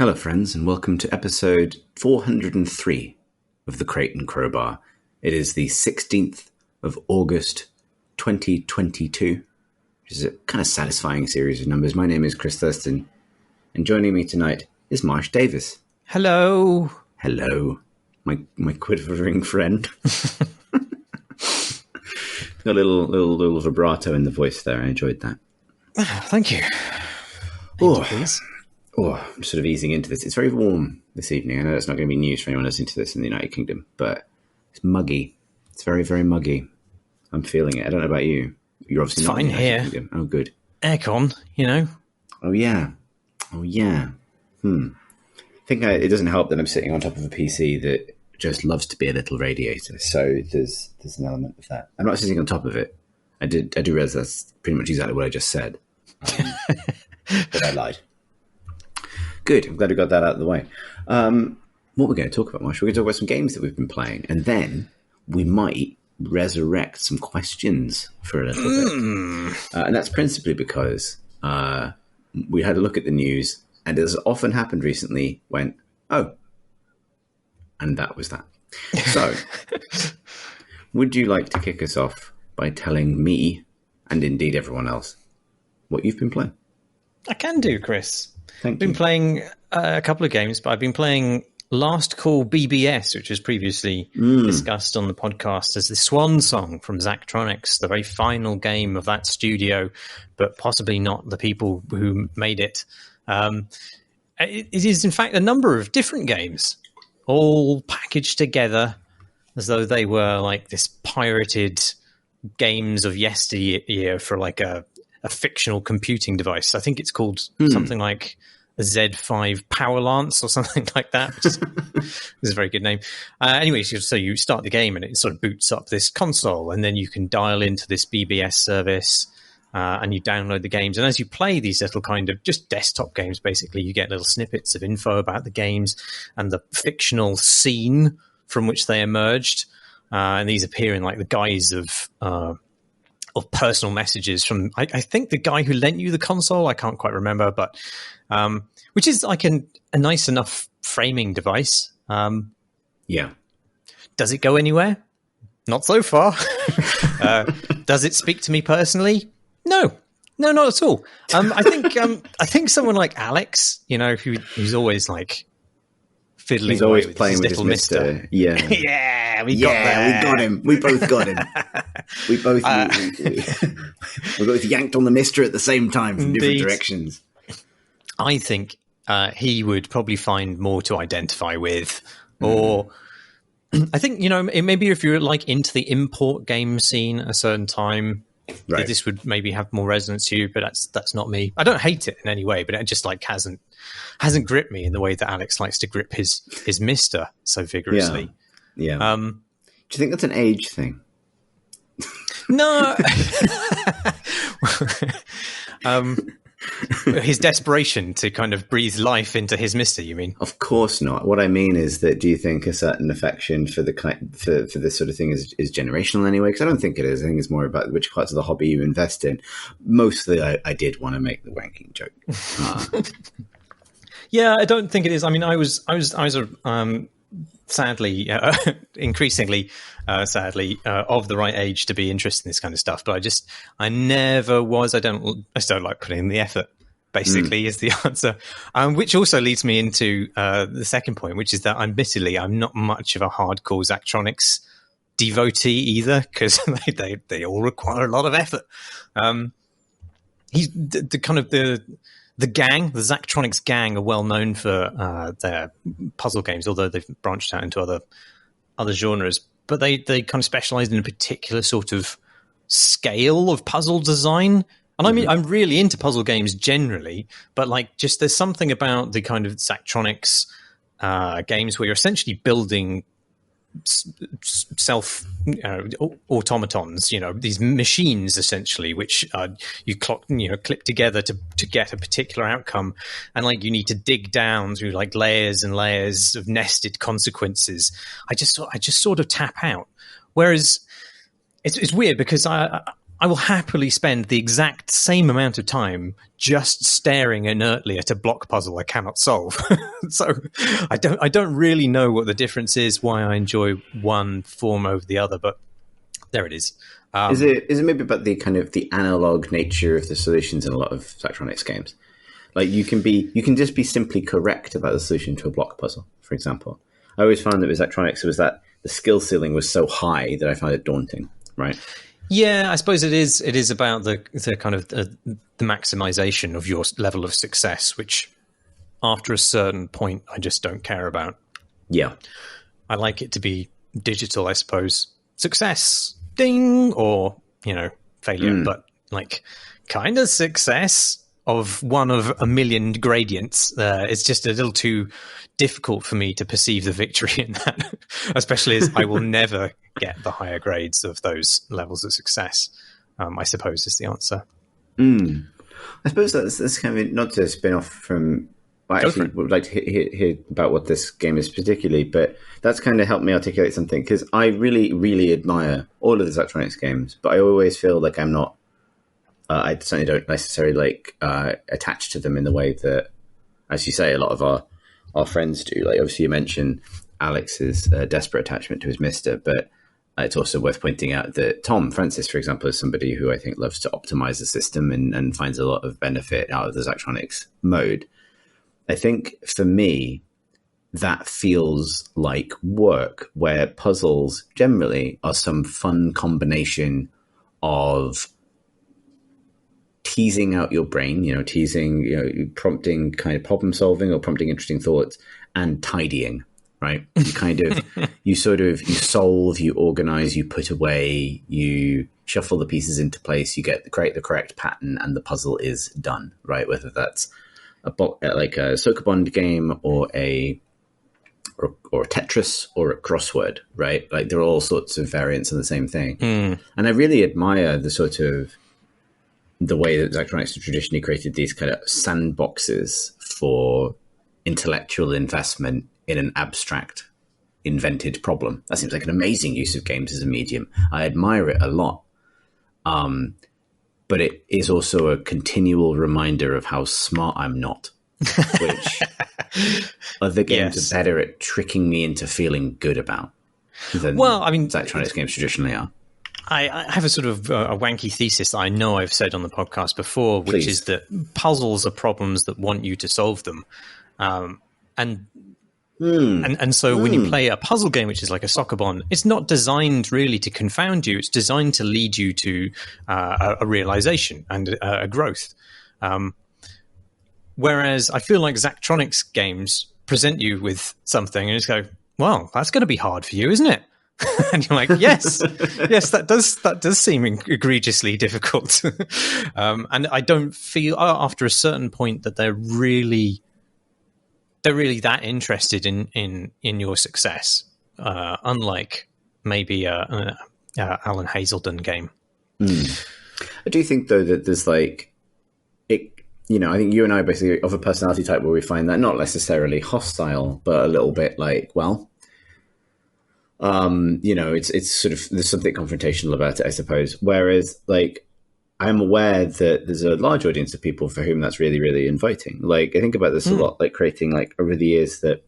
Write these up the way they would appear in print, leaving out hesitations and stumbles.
Hello, friends, and welcome to episode 403 of the Crate and Crowbar. It is the 16th of August, 2022, which is a kind of satisfying series of numbers. My name is Chris Thurston, and joining me tonight is Marsh Davis. Hello. Hello, my quivering friend. Got a little vibrato in the voice there. I enjoyed that. Thank you. Please. I'm sort of easing into this. It's very warm this evening. I know that's not going to be news for anyone listening to this in the United Kingdom, but it's muggy. It's very, very muggy. I'm feeling it. I don't know about you. You're obviously not fine in the United here. Kingdom. Oh, good. Aircon, you know. Oh, yeah. I think it doesn't help that I'm sitting on top of a PC that just loves to be a little radiator. So there's an element of that. I'm not sitting on top of it. I do realize that's pretty much exactly what I just said. But I lied. Good. I'm glad we got that out of the way. What we're going to talk about, Marsh, we're going to talk about some games that we've been playing, and then we might resurrect some questions for a little bit. And that's principally because we had a look at the news, and as often happened recently, went, oh, and that was that. So, would you like to kick us off by telling me, and indeed everyone else, what you've been playing? I can do, Chris. Thank I've been playing a couple of games, but I've been playing Call BBS, which was previously discussed on the podcast as the swan song from Zachtronics, the very final game of that studio, but possibly not the people who made it. It is, in fact, a number of different games, all packaged together as though they were like this pirated games of yesteryear for like a fictional computing device. I think it's called something like a Z5 Power Lance or something like that. Which is a very good name. Anyway, so you start the game and it sort of boots up this console, and then you can dial into this BBS service and you download the games. And as you play these little kind of just desktop games, basically, you get little snippets of info about the games and the fictional scene from which they emerged. And these appear in like the guise of personal messages from, I think, the guy who lent you the console. I can't quite remember, but which is like a nice enough framing device. Yeah. Does it go anywhere? Not so far. Does it speak to me personally? No, not at all. I think someone like Alex, you know, who's always like fiddling. He's always with playing with little his Mister. Yeah. Yeah, we got him. We both got him. We both we both yanked on the Mister at the same time from different directions. I think he would probably find more to identify with, or I think, you know, maybe if you're like into the import game scene at a certain time, right, this would maybe have more resonance to you. But that's not me. I don't hate it in any way, but it just like hasn't gripped me in the way that Alex likes to grip his Mister so vigorously. Yeah. Do you think that's an age thing? No. His desperation to kind of breathe life into his Mister, you mean? Of course not. What I mean is that, do you think a certain affection for for this sort of thing is generational anyway? Because I don't think it is. I think it's more about which parts of the hobby you invest in. Mostly, I did want to make the wanking joke. Yeah, I don't think it is. I mean, I was sadly, increasingly, sadly, of the right age to be interested in this kind of stuff. But I never was. I just don't like putting in the effort, basically, is the answer. Which also leads me into the second point, which is that admittedly, I'm not much of a hardcore Zachtronics devotee either, because they all require a lot of effort. He's the kind of the gang, the Zachtronics gang, are well known for their puzzle games, although they've branched out into other genres. But they kind of specialize in a particular sort of scale of puzzle design. And I mean, I'm really into puzzle games generally, but like just there's something about the kind of Zachtronics games where you're essentially building self automatons, you know, these machines essentially, which you clip together to get a particular outcome, and like you need to dig down through like layers and layers of nested consequences. I just sort of tap out. Whereas it's weird because I will happily spend the exact same amount of time just staring inertly at a block puzzle I cannot solve. So I don't really know what the difference is, why I enjoy one form over the other, but there it is. Is it maybe about the kind of the analog nature of the solutions in a lot of Zachtronics games? Like you can just be simply correct about the solution to a block puzzle, for example. I always found that with Zachtronics, it was that the skill ceiling was so high that I found it daunting, right? Yeah, I suppose it is. It is about the kind of the maximization of your level of success, which after a certain point, I just don't care about. Yeah, I like it to be digital, I suppose. Success, ding, or failure, but like kind of success of one of a million gradients. It's just a little too difficult for me to perceive the victory in that, especially as I will never get the higher grades of those levels of success, I suppose is the answer. I suppose that's kind of not to spin off from. I actually would like to hear about what this game is particularly, but that's kind of helped me articulate something, because I really, really admire all of the Zachtronics games, but I always feel like I'm not. I certainly don't necessarily attach to them in the way that, as you say, a lot of our friends do. Like obviously, you mentioned Alex's desperate attachment to his Mister, but it's also worth pointing out that Tom Francis, for example, is somebody who I think loves to optimize the system and finds a lot of benefit out of the Zachtronics mode. I think for me, that feels like work, where puzzles generally are some fun combination of teasing out your brain, prompting kind of problem solving or prompting interesting thoughts, and tidying, right? You kind of, you solve, you organize, you put away, you shuffle the pieces into place, you create the correct pattern, and the puzzle is done, right? Whether that's like a Sokobond game or a Tetris or a crossword, right? Like there are all sorts of variants of the same thing. And I really admire the way that Zachtronics have traditionally created these kind of sandboxes for intellectual investment in an abstract, invented problem. That seems like an amazing use of games as a medium. I admire it a lot. But it is also a continual reminder of how smart I'm not, which other games are better at tricking me into feeling good about than Zachtronics games traditionally are. I have a sort of a wanky thesis that I know I've said on the podcast before, which is that puzzles are problems that want you to solve them. And so when you play a puzzle game, which is like a Sokobon, it's not designed really to confound you. It's designed to lead you to a realization and a growth. Whereas I feel like Zachtronics games present you with something and just go, well, that's going to be hard for you, isn't it? And you're like, yes, that does seem egregiously difficult. And I don't feel after a certain point that they're really that interested in your success, unlike maybe Alan Hazelden game. I do think though that there's like it. I think you and I are basically of a personality type where we find that not necessarily hostile, but a little bit like, well. It's sort of, there's something confrontational about it, I suppose. Whereas, like, I'm aware that there's a large audience of people for whom that's really, really inviting. Like, I think about this a lot, like creating, like, over the years that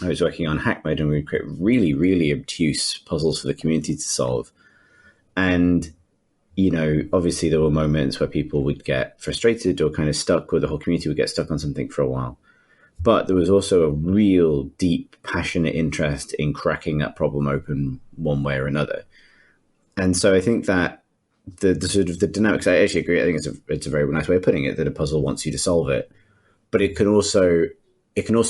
I was working on Hack Mode, and we would create really, really obtuse puzzles for the community to solve. And, obviously there were moments where people would get frustrated or kind of stuck, or the whole community would get stuck on something for a while. But there was also a real deep, passionate interest in cracking that problem open one way or another. And so I think that the sort of the dynamics, I actually agree. I think it's a very nice way of putting it, that a puzzle wants you to solve it, but it can also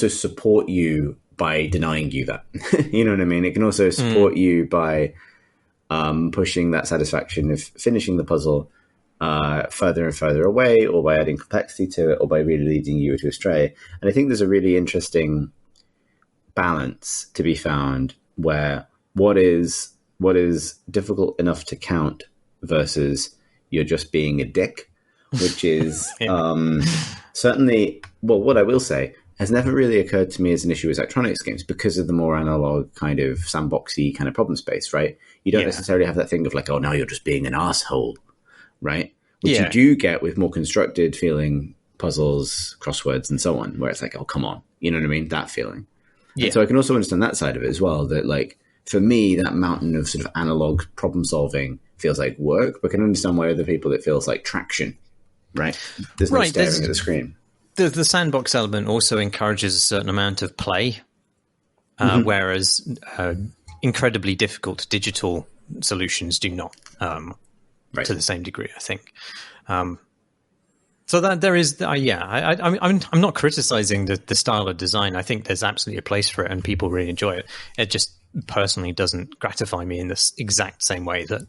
support you by denying you that. You know what I mean? It can also support you by pushing that satisfaction of finishing the puzzle further and further away, or by adding complexity to it, or by really leading you to astray. And I think there's a really interesting balance to be found where what is difficult enough to count versus you're just being a dick, which is certainly, well, what I will say, has never really occurred to me as an issue with electronics games because of the more analog kind of sandboxy kind of problem space, right? You don't necessarily have that thing of like, oh, now you're just being an asshole, right? Which you do get with more constructed feeling puzzles, crosswords, and so on, where it's like, oh, come on. You know what I mean? That feeling. Yeah. And so I can also understand that side of it as well, that like, for me, that mountain of sort of analog problem solving feels like work, but I can understand why other people it feels like traction, right? There's no staring at the screen. The sandbox element also encourages a certain amount of play, whereas incredibly difficult digital solutions do not, to the same degree, I think. So that there is, I'm not criticizing the style of design. I think there's absolutely a place for it, and people really enjoy it. It just personally doesn't gratify me in this exact same way that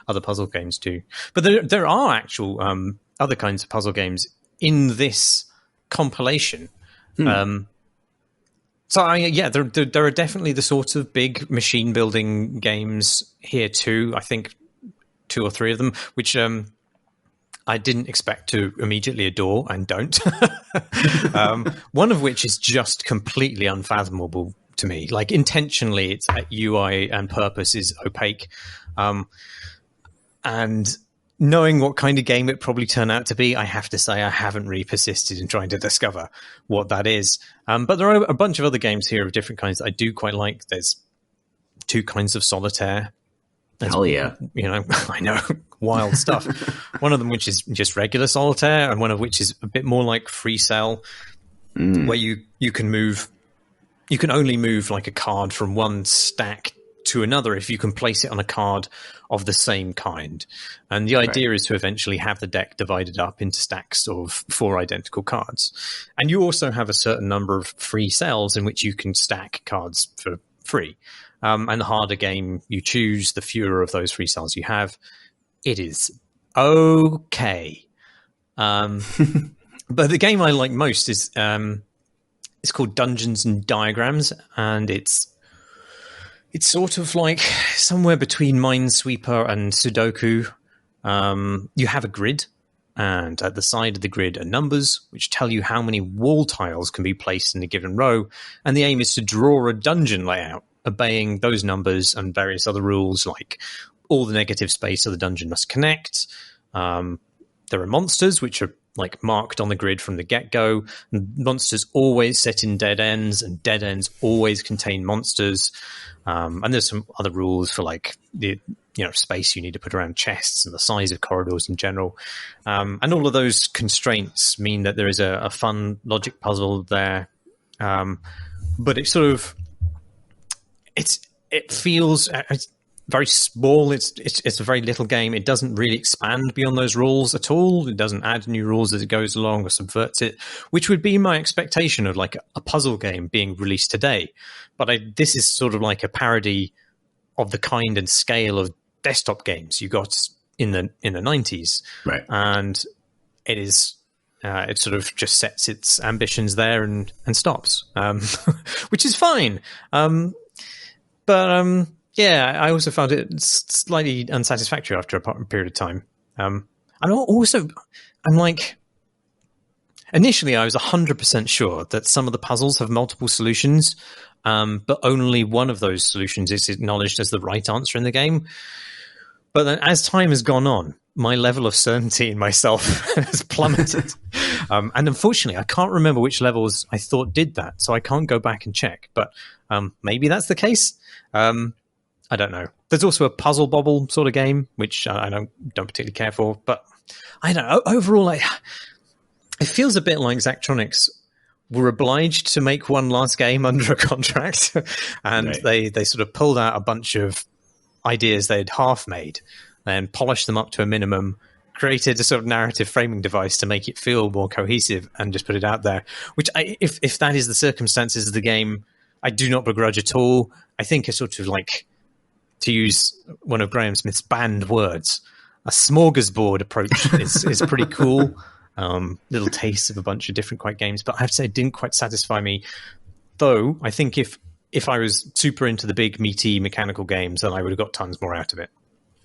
other puzzle games do. But there are actual other kinds of puzzle games in this compilation. There are definitely the sorts of big machine building games here too. I think 2 or 3 of them, which I didn't expect to immediately adore and don't. One of which is just completely unfathomable to me. Like, intentionally, its UI and purpose is opaque. And knowing what kind of game it probably turned out to be, I have to say I haven't really persisted in trying to discover what that is. But there are a bunch of other games here of different kinds that I do quite like. There's 2 kinds of solitaire. Hell yeah. You know, I know, wild stuff. One of them which is just regular solitaire, and one of which is a bit more like Free Cell, where you can move. You can only move like a card from one stack to another if you can place it on a card of the same kind. And the idea is to eventually have the deck divided up into stacks of 4 identical cards. And you also have a certain number of free cells in which you can stack cards for free. And the harder game you choose, the fewer of those free cells you have. It is okay. But the game I like most is it's called Dungeons and Diagrams, and it's sort of like somewhere between Minesweeper and Sudoku. You have a grid, and at the side of the grid are numbers which tell you how many wall tiles can be placed in a given row, and the aim is to draw a dungeon layout obeying those numbers and various other rules, like all the negative space of the dungeon must connect. There are monsters which are like marked on the grid from the get-go. Monsters always sit in dead ends, and dead ends always contain monsters. And there's some other rules for like the space you need to put around chests and the size of corridors in general. And all of those constraints mean that there is a fun logic puzzle there. But it sort of it feels very small. It's a very little game. It doesn't really expand beyond those rules at all. It doesn't add new rules as it goes along or subverts it, which would be my expectation of like a puzzle game being released today. But this is sort of like a parody of the kind and scale of desktop games you got in the 90s. Right. And it is it sort of just sets its ambitions there and stops, which is fine. But I also found it slightly unsatisfactory after a period of time. And I'm like, initially I was 100% sure that some of the puzzles have multiple solutions, but only one of those solutions is acknowledged as the right answer in the game. But then as time has gone on, my level of certainty in myself has plummeted. And unfortunately, I can't remember which levels I thought did that, so I can't go back and check. But maybe that's the case. I don't know. There's also a Puzzle Bobble sort of game, which I don't particularly care for. But I don't know. Overall, it feels a bit like Zachtronics were obliged to make one last game under a contract, and they sort of pulled out a bunch of ideas they'd half made, then polished them up to a minimum, created a sort of narrative framing device to make it feel more cohesive, and just put it out there. Which, if that is the circumstances of the game, I do not begrudge at all. I think a sort of like, to use one of Graham Smith's banned words, a smorgasbord approach is pretty cool. Little tastes of a bunch of different quite games, but I have to say it didn't quite satisfy me. Though I think if I was super into the big meaty mechanical games, then I would have got tons more out of it.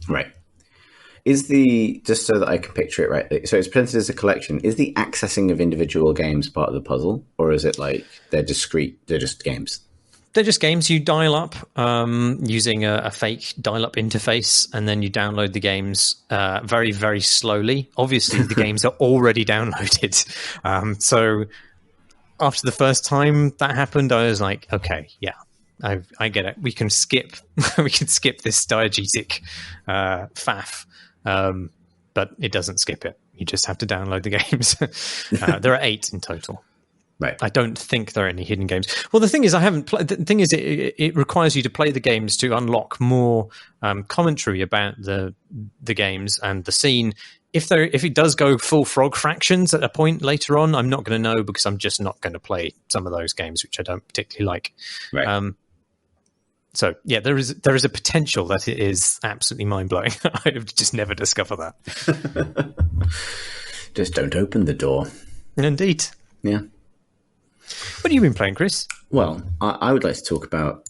Right. Is just so that I can picture it right, so it's presented as a collection, is the accessing of individual games part of the puzzle, or is it like they're discrete, they're just games? They're just games you dial up using a fake dial-up interface, and then you download the games very, very slowly. Obviously, the games are already downloaded. So after the first time that happened, I was like, okay, yeah, I get it. We can skip this diegetic faff, but it doesn't skip it. You just have to download the games. There are 8 in total. Right. I don't think there are any hidden games. Well, the thing is, the thing is, it requires you to play the games to unlock more commentary about the games and the scene. If it does go full frog fractions at a point later on, I'm not going to know, because I'm just not going to play some of those games, which I don't particularly like. Right. So yeah, there is a potential that it is absolutely mind blowing. I have just never discovered that. Just don't open the door. Indeed. Yeah. What have you been playing, Chris? Well, I would like to talk about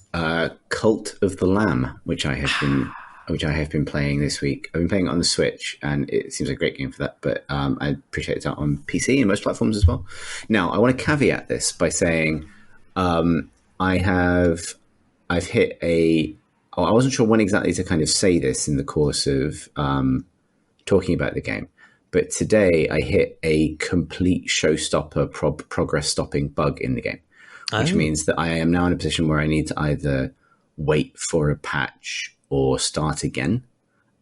Cult of the Lamb, which I have been playing this week. I've been playing it on the Switch, and it seems like a great game for that. But I appreciate it's out on PC and most platforms as well. Now, I want to caveat this by saying I've hit I wasn't sure when exactly to kind of say this in the course of talking about the game. But today I hit a complete showstopper progress-stopping bug in the game, which means that I am now in a position where I need to either wait for a patch or start again.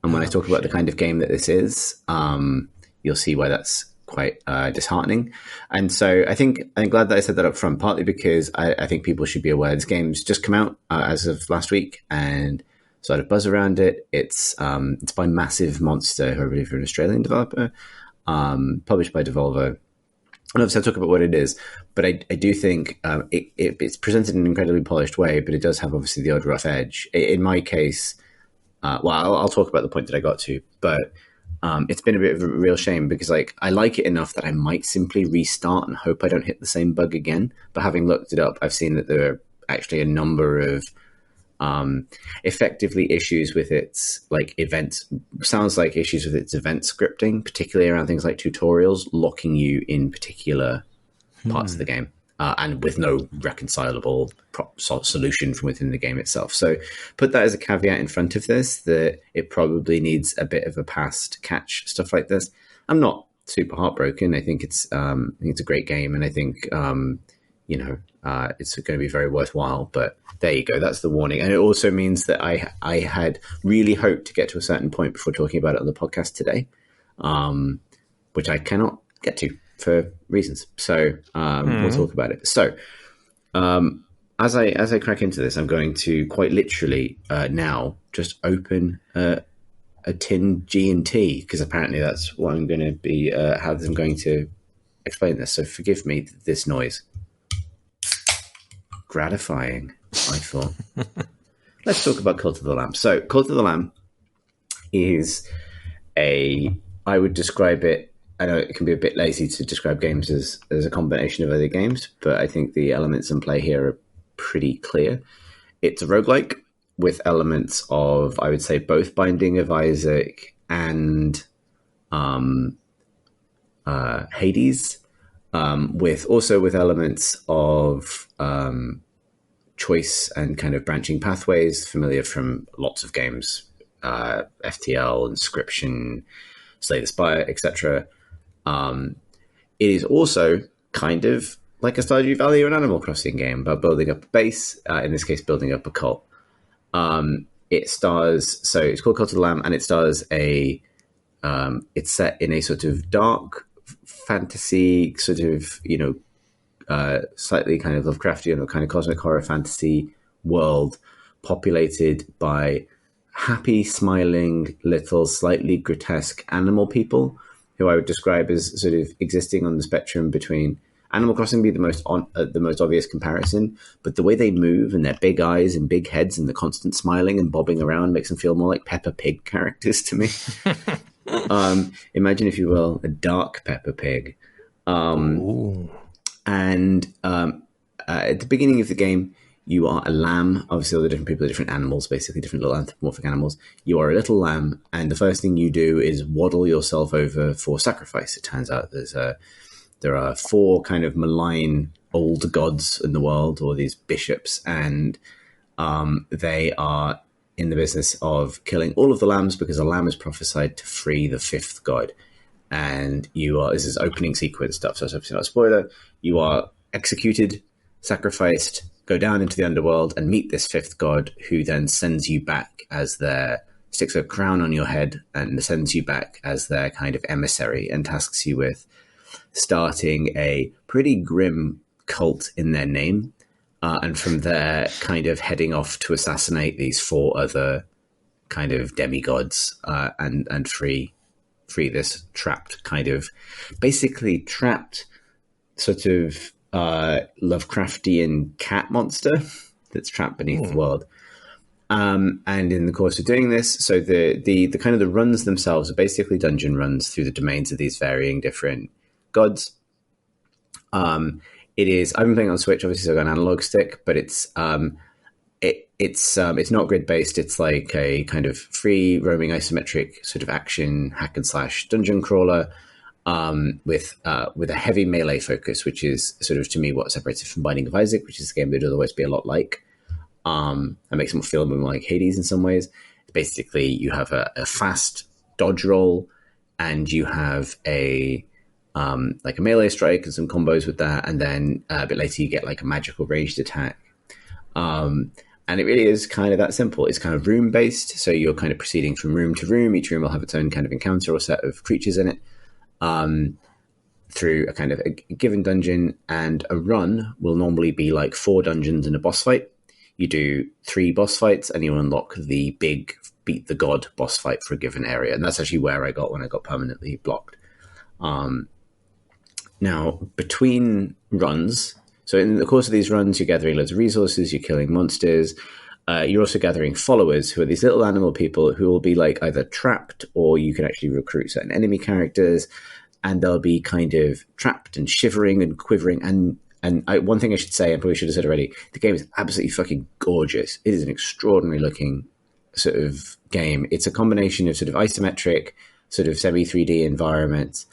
And when I talk about the kind of game that this is, you'll see why that's quite disheartening. And so I'm glad that I said that up front, partly because I think people should be aware this game's just come out as of last week, and sort of buzz around it. It's by Massive Monster, who I believe are an Australian developer, published by Devolver. And obviously I'll talk about what it is, but I do think it's presented in an incredibly polished way, but it does have obviously the odd rough edge. In my case, I'll talk about the point that I got to, but it's been a bit of a real shame, because I like it enough that I might simply restart and hope I don't hit the same bug again. But having looked it up, I've seen that there are actually a number of effectively issues with its event scripting, particularly around things like tutorials, locking you in particular parts of the game, and with no reconcilable solution from within the game itself. So put that as a caveat in front of this, that it probably needs a bit of a pass to catch stuff like this. I'm not super heartbroken. I think it's a great game, and I think it's going to be very worthwhile. But there you go. That's the warning. And it also means that I had really hoped to get to a certain point before talking about it on the podcast today, which I cannot get to for reasons. So we'll talk about it. So as I crack into this, I'm going to quite literally now just open a tin G&T, because apparently that's what I'm going to be, how I'm going to explain this. So forgive me this noise. Gratifying, I thought. Let's talk about Cult of the Lamb. So Cult of the Lamb is I would describe it, I know it can be a bit lazy to describe games as a combination of other games, but I think the elements in play here are pretty clear. It's a roguelike with elements of, I would say, both Binding of Isaac and Hades, with elements of choice and kind of branching pathways, familiar from lots of games, FTL, Inscription, Slay the Spire, etc. It is also kind of like a Stardew Valley or an Animal Crossing game, but building up a base, in this case, building up a cult. It's called Cult of the Lamb, and it stars it's set in a sort of dark fantasy, sort of, slightly kind of Lovecraftian or kind of cosmic horror fantasy world, populated by happy, smiling, little, slightly grotesque animal people, who I would describe as sort of existing on the spectrum between Animal Crossing being the most obvious comparison, but the way they move and their big eyes and big heads and the constant smiling and bobbing around makes them feel more like Peppa Pig characters to me. Imagine, if you will, a dark Peppa Pig. And at the beginning of the game, You are a lamb. Obviously, all the different people are different animals, basically different little anthropomorphic animals. You are a little lamb, and the first thing you do is waddle yourself over for sacrifice. It turns out there are 4 kind of malign old gods in the world, or these bishops, and they are in the business of killing all of the lambs because a lamb is prophesied to free the 5th god. And this is opening sequence stuff, so it's obviously not a spoiler. You are executed, sacrificed, go down into the underworld and meet this 5th god, who then sends you back sticks a crown on your head and sends you back as their kind of emissary and tasks you with starting a pretty grim cult in their name. And from there, kind of heading off to assassinate these 4 other kind of demigods and free this basically trapped sort of Lovecraftian cat monster that's trapped beneath the world. And in the course of doing this, so the kind of the runs themselves are basically dungeon runs through the domains of these varying different gods. I've been playing on Switch, obviously, so I've got an analog stick, but it's not grid based. It's like a kind of free roaming isometric sort of action hack and slash dungeon crawler with a heavy melee focus, which is sort of to me what separates it from Binding of Isaac, which is a game that would otherwise be a lot like. And makes it feel more like Hades in some ways. Basically, you have a fast dodge roll, and you have a melee strike and some combos with that, and then a bit later you get like a magical ranged attack. And it really is kind of that simple. It's kind of room based, so you're kind of proceeding from room to room. Each room will have its own kind of encounter or set of creatures in it through a kind of a given dungeon, and a run will normally be like 4 dungeons and a boss fight. You do 3 boss fights and you unlock the big beat the god boss fight for a given area, and that's actually where I got when I got permanently blocked. Now, between runs, so in the course of these runs, you're gathering loads of resources, you're killing monsters, you're also gathering followers, who are these little animal people who will be like either trapped, or you can actually recruit certain enemy characters, and they'll be kind of trapped and shivering and quivering. One thing I should say, I probably should have said already, the game is absolutely fucking gorgeous. It is an extraordinary looking sort of game. It's a combination of sort of isometric, sort of semi-3D environments,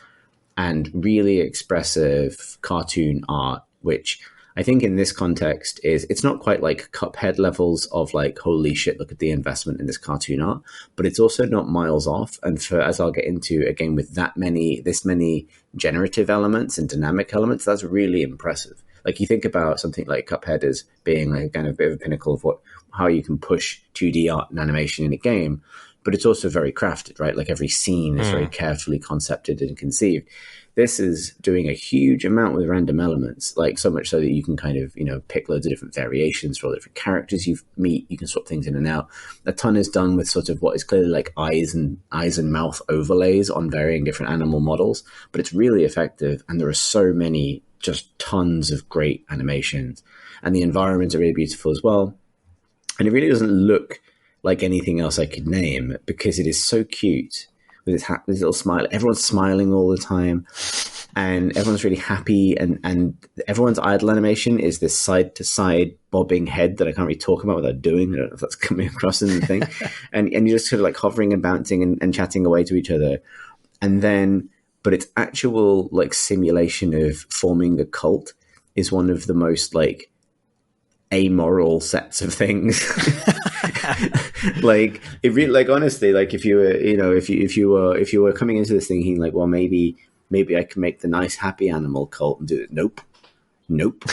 and really expressive cartoon art, which I think in this context it's not quite like Cuphead levels of like, holy shit, look at the investment in this cartoon art, but it's also not miles off. And as I'll get into, a game with this many generative elements and dynamic elements, that's really impressive. Like, you think about something like Cuphead as being like kind of a bit of a pinnacle of how you can push 2D art and animation in a game, but it's also very crafted, right? Like, every scene is very carefully concepted and conceived. This is doing a huge amount with random elements, like so much so that you can kind of, pick loads of different variations for all the different characters you meet. You can swap things in and out. A ton is done with sort of what is clearly like eyes and mouth overlays on varying different animal models, but it's really effective. And there are so many, just tons of great animations, and the environments are really beautiful as well. And it really doesn't look like anything else I could name, because it is so cute with its little smile. Everyone's smiling all the time, and everyone's really happy, and everyone's idle animation is this side to side bobbing head that I can't really talk about without doing. I don't know if that's coming across in the thing. and you're just sort of like hovering and bouncing and chatting away to each other. And then, but its actual like simulation of forming a cult is one of the most like amoral sets of things. Like, it really, like, honestly, like, if you were, if you were coming into this thinking like, well, maybe I can make the nice happy animal cult and do it. Nope,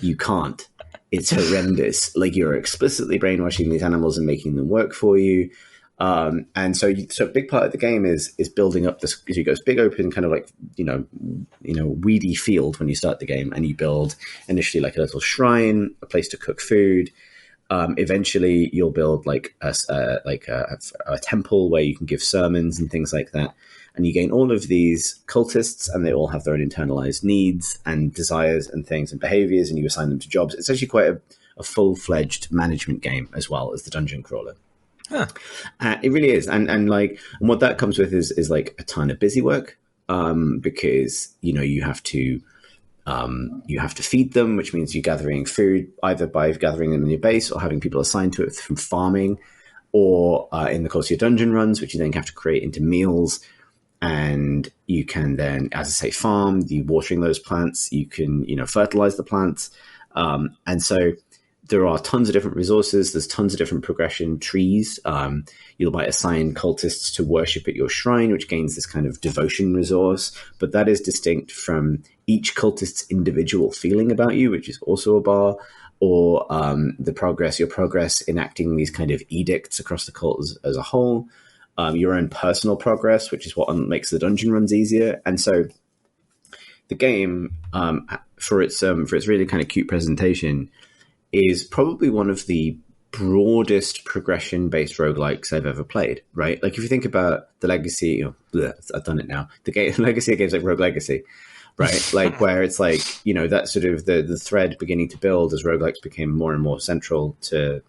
you can't. It's horrendous. Like, you're explicitly brainwashing these animals and making them work for you. And so a big part of the game is building up this. You go this big open kind of like weedy field when you start the game, and you build initially like a little shrine, a place to cook food. Eventually, you'll build like a temple where you can give sermons and things like that. And you gain all of these cultists, and they all have their own internalized needs and desires and things and behaviors, and you assign them to jobs. It's actually quite a full-fledged management game as well as the dungeon crawler. Huh. It really is, and what that comes with is like a ton of busy work, because you have to You have to feed them, which means you're gathering food either by gathering them in your base or having people assigned to it from farming, or in the course of your dungeon runs, which you then have to create into meals. And you can then, as I say, farm. You watering those plants. You can, fertilize the plants. And so there are tons of different resources. There's tons of different progression trees. You might assign cultists to worship at your shrine, which gains this kind of devotion resource. But that is distinct from each cultist's individual feeling about you, which is also a bar, or your progress enacting these kind of edicts across the cult as a whole. Your own personal progress, which is what makes the dungeon runs easier. And so the game, for its really kind of cute presentation, is probably one of the broadest progression-based roguelikes I've ever played, right? Like if you think about the legacy, I've done it now, the legacy of games like Rogue Legacy, right? Like where it's like, that sort of the thread beginning to build as roguelikes became more and more central to,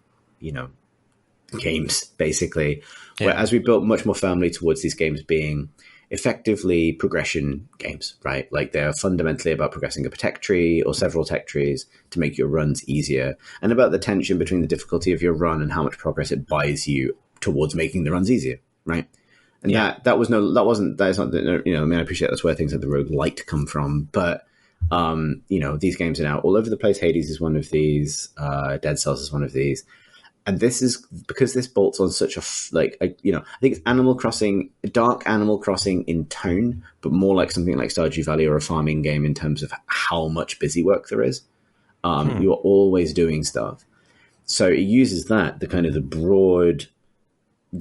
games, basically. Yeah. Where as we built much more firmly towards these games being effectively progression games, right? Like they're fundamentally about progressing a tech tree or several tech trees to make your runs easier, and about the tension between the difficulty of your run and how much progress it buys you towards making the runs easier, right? And I appreciate that's where things like the roguelite come from, but these games are now all over the place. Hades is one of these, Dead Cells is one of these. And this is because this bolts on such I think it's Animal Crossing, dark Animal Crossing in tone, but more like something like Stardew Valley or a farming game in terms of how much busy work there is. You're always doing stuff. So it uses that, the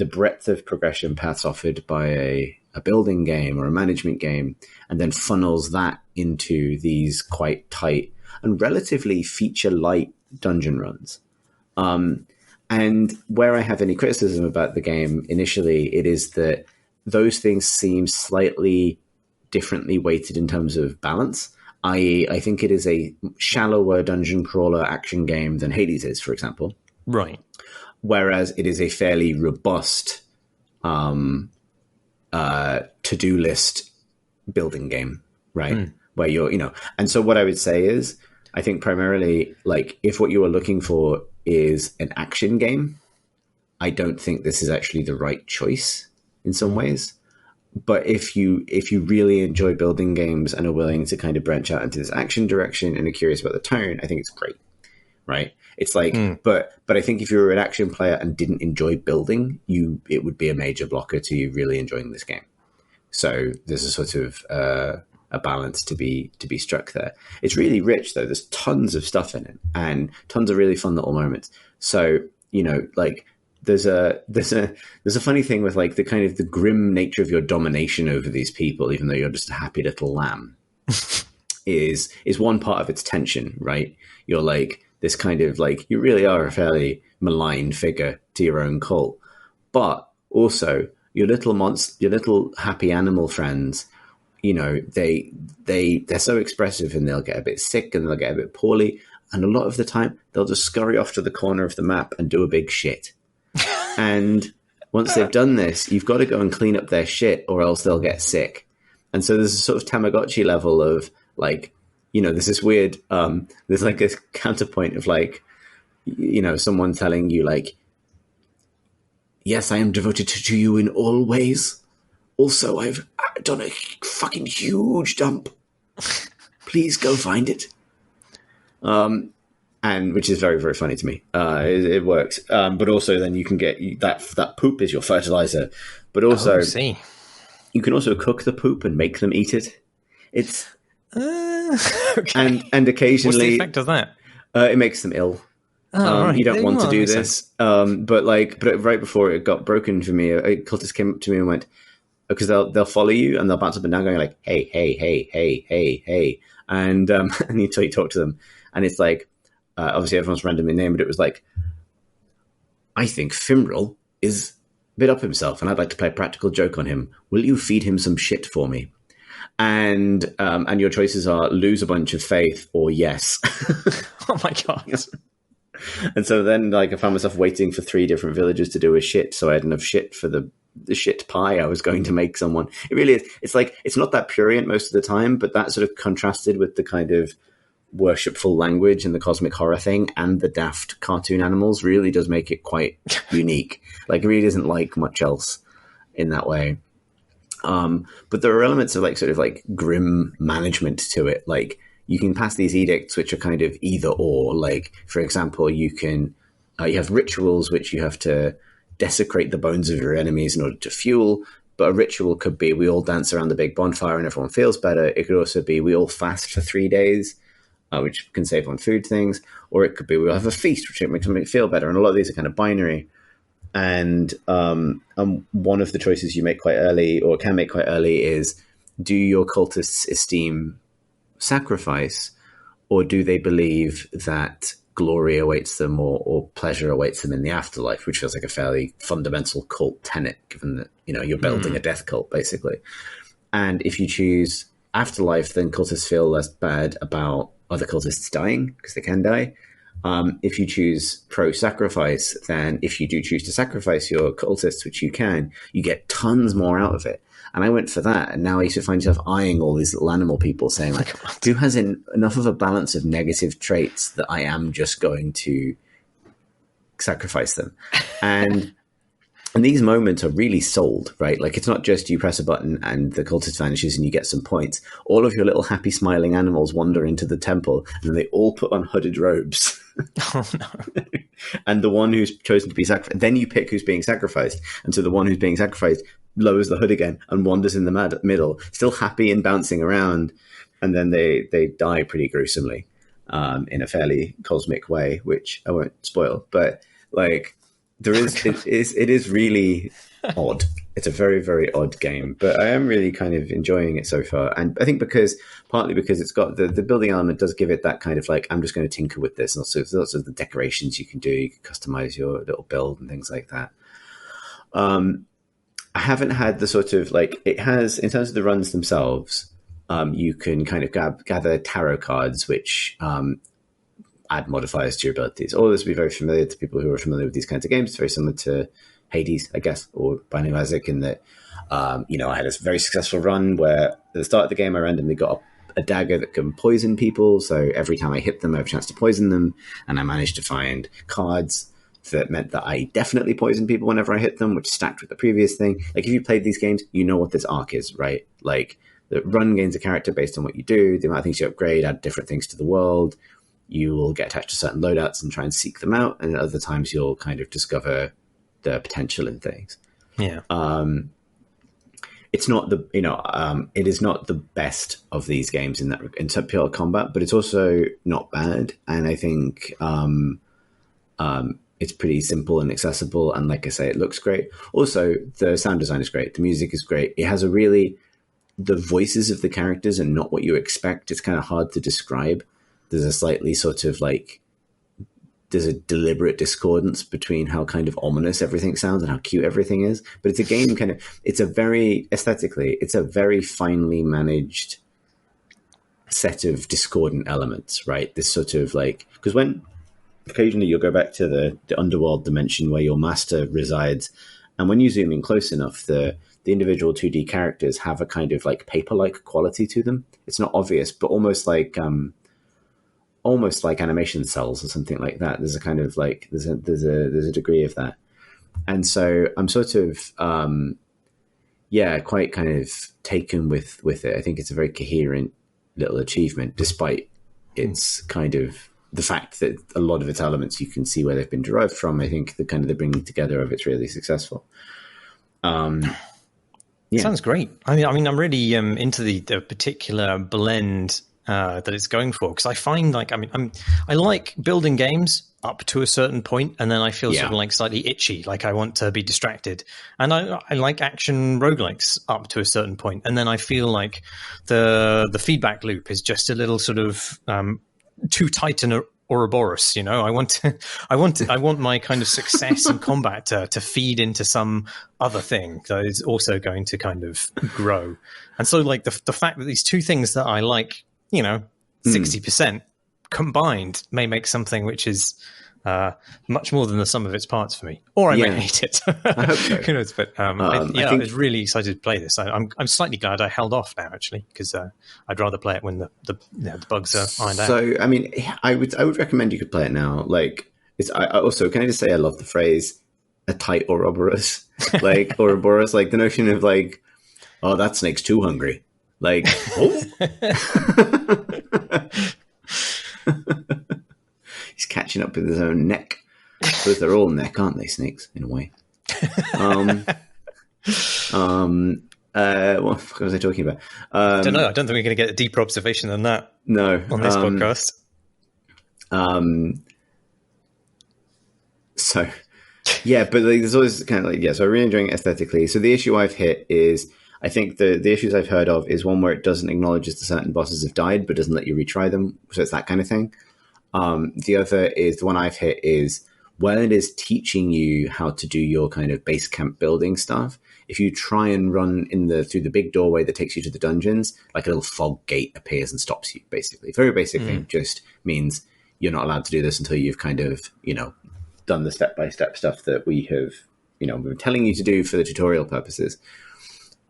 breadth of progression paths offered by a building game or a management game, and then funnels that into these quite tight and relatively feature-light dungeon runs. And where I have any criticism about the game initially, it is that those things seem slightly differently weighted in terms of balance. I.e., I think it is a shallower dungeon crawler action game than Hades is, for example. Right. Whereas it is a fairly robust to-do list building game, right? Where you're, and so what I would say is, I think primarily, like, if what you are looking for is an action game, I don't think this is actually the right choice in some ways. But if you really enjoy building games and are willing to kind of branch out into this action direction and are curious about the tone, I think it's great, right? It's like, but I think if you were an action player and didn't enjoy building, it would be a major blocker to you really enjoying this game. So there's a sort of a balance to be struck there. It's really rich though. There's tons of stuff in it and tons of really fun little moments. So, like there's a funny thing with like the kind of the grim nature of your domination over these people, even though you're just a happy little lamb, is one part of its tension, right? You're like this kind of like, you really are a fairly malign figure to your own cult, but also your little happy animal friends, they're so expressive and they'll get a bit sick and they'll get a bit poorly. And a lot of the time they'll just scurry off to the corner of the map and do a big shit. And once they've done this, you've got to go and clean up their shit or else they'll get sick. And so there's a sort of Tamagotchi level of like, there's this weird, there's like a counterpoint of like, someone telling you like, yes, I am devoted to you in all ways. Also, I've done a fucking huge dump. Please go find it. And which is very, very funny to me. It works. But also then you can get that poop is your fertilizer. But also, you can also cook the poop and make them eat it. It's okay. And occasionally, what's the effect of that? It makes them ill. Right. You don't want to do this. But right before it got broken for me, a cultist came up to me and went, because they'll follow you and they'll bounce up and down going like, hey, hey, hey, hey, hey, hey. And you talk to them. And it's like, obviously everyone's randomly named, but it was like, I think Fimril is a bit up himself and I'd like to play a practical joke on him. Will you feed him some shit for me? And your choices are lose a bunch of faith or yes. Oh my God. And so then like I found myself waiting for 3 different villagers to do a shit. So I had enough shit for the the shit pie I was going to make someone. It really is. It's like, it's not that prurient most of the time, but that sort of contrasted with the kind of worshipful language and the cosmic horror thing and the daft cartoon animals really does make it quite unique. Like, it really isn't like much else in that way. But there are elements of like sort of like grim management to it. Like, you can pass these edicts which are kind of either or. Like, for example, you can you have rituals which you have to desecrate the bones of your enemies in order to fuel. But a ritual could be we all dance around the big bonfire and everyone feels better. It could also be we all fast for 3 days, which can save on food things. Or it could be we'll have a feast, which makes something feel better. And a lot of these are kind of binary. And one of the choices you make quite early, or can make quite early, is do your cultists esteem sacrifice, or do they believe that glory awaits them or pleasure awaits them in the afterlife, which feels like a fairly fundamental cult tenet, given that, you know, you're building a death cult, basically. And if you choose afterlife, then cultists feel less bad about other cultists dying, because they can die. If you choose pro-sacrifice, then if you do choose to sacrifice your cultists, which you can, you get tons more out of it. And I went for that, and now you should find yourself eyeing all these little animal people saying, like, who has enough of a balance of negative traits that I am just going to sacrifice them? And these moments are really sold, right? Like, it's not just you press a button and the cultist vanishes and you get some points. All of your little happy smiling animals wander into the temple, and then they all put on hooded robes. Oh, no. And the one who's chosen to be sacrificed, then you pick who's being sacrificed. And so the one who's being sacrificed lowers the hood again and wanders in the middle, still happy and bouncing around. And then they die pretty gruesomely in a fairly cosmic way, which I won't spoil. But like, there is, it is really odd. It's a very, very odd game, but I am really kind of enjoying it so far. And I think partly because it's got the building element does give it that kind of like, I'm just going to tinker with this. And also there's lots of the decorations you can do. You can customize your little build and things like that. I haven't had the sort of like, it has, in terms of the runs themselves, you can kind of gather tarot cards, which add modifiers to your abilities. All this will be very familiar to people who are familiar with these kinds of games. It's very similar to Hades, I guess, or Binding of Isaac, in that, you know, I had a very successful run where at the start of the game, I randomly got a dagger that can poison people. So every time I hit them, I have a chance to poison them. And I managed to find cards that meant that I definitely poison people whenever I hit them, which stacked with the previous thing. Like, if you played these games, you know what this arc is, right? Like, the run gains a character based on what you do, the amount of things you upgrade, add different things to the world. You will get attached to certain loadouts and try and seek them out. And at other times, you'll kind of discover the potential in things. Yeah. It's not the, you know, it is not the best of these games in that pure combat, but it's also not bad. And I think it's pretty simple and accessible. And like I say, it looks great. Also, the sound design is great. The music is great. It has the voices of the characters are not what you expect. It's kind of hard to describe. There's a slightly sort of like, there's a deliberate discordance between how kind of ominous everything sounds and how cute everything is. But it's a game it's a very finely managed set of discordant elements, right? This sort of like, because when occasionally you'll go back to the underworld dimension where your master resides, and when you zoom in close enough, the individual 2D characters have a kind of like paper-like quality to them. It's not obvious, but almost like animation cells or something like that. There's a kind of like there's a degree of that, and so I'm sort of quite kind of taken with it. I think it's a very coherent little achievement, despite its kind of the fact that a lot of its elements you can see where they've been derived from. I think the kind of the bringing together of it's really successful. Sounds great. I mean, I'm really into the particular blend that it's going for, because I find like, I like building games up to a certain point, and then I feel sort of like slightly itchy, like I want to be distracted. And I like action roguelikes up to a certain point, and then I feel like the feedback loop is just a little sort of too tight in Ouroboros. You know, I want my kind of success in combat to feed into some other thing that is also going to kind of grow. And so like the fact that these two things that I like, you know, 60% combined may make something which is much more than the sum of its parts for me. Or I may hate it. I hope so. Who knows? But I was really excited to play this. I'm slightly glad I held off now, actually, because I'd rather play it when the bugs are ironed out. So, I mean, I would recommend you could play it now. Like, I also, can I just say I love the phrase "a tight Ouroboros," like Ouroboros, like the notion of like, oh, that snake's too hungry. Like, oh. He's catching up with his own neck. Because they're all neck, aren't they, snakes, in a way? What the fuck was I talking about? I don't know. I don't think we're going to get a deeper observation than that. No. On this podcast. So, yeah, but like, there's always kind of like, yeah, so I'm really enjoying it aesthetically. So the issue I've hit is, I think the issues I've heard of is one where it doesn't acknowledge that certain bosses have died, but doesn't let you retry them. So it's that kind of thing. The other is, the one I've hit is, when it is teaching you how to do your kind of base camp building stuff, if you try and run through the big doorway that takes you to the dungeons, like a little fog gate appears and stops you, basically. Very basic thing, just means you're not allowed to do this until you've kind of, done the step-by-step stuff that we have, been telling you to do for the tutorial purposes.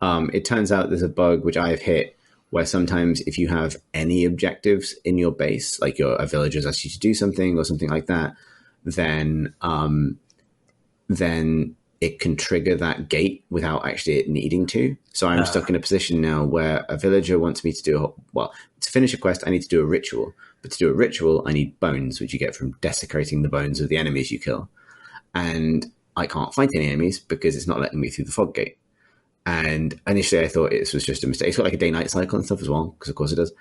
It turns out there's a bug which I have hit where sometimes if you have any objectives in your base, like a villager's asked you to do something or something like that, then it can trigger that gate without actually it needing to. So I'm stuck in a position now where a villager wants me to to finish a quest, I need to do a ritual. But to do a ritual, I need bones, which you get from desecrating the bones of the enemies you kill. And I can't fight any enemies because it's not letting me through the fog gate. And initially I thought it was just a mistake. It's got like a day-night cycle and stuff as well, because of course it does.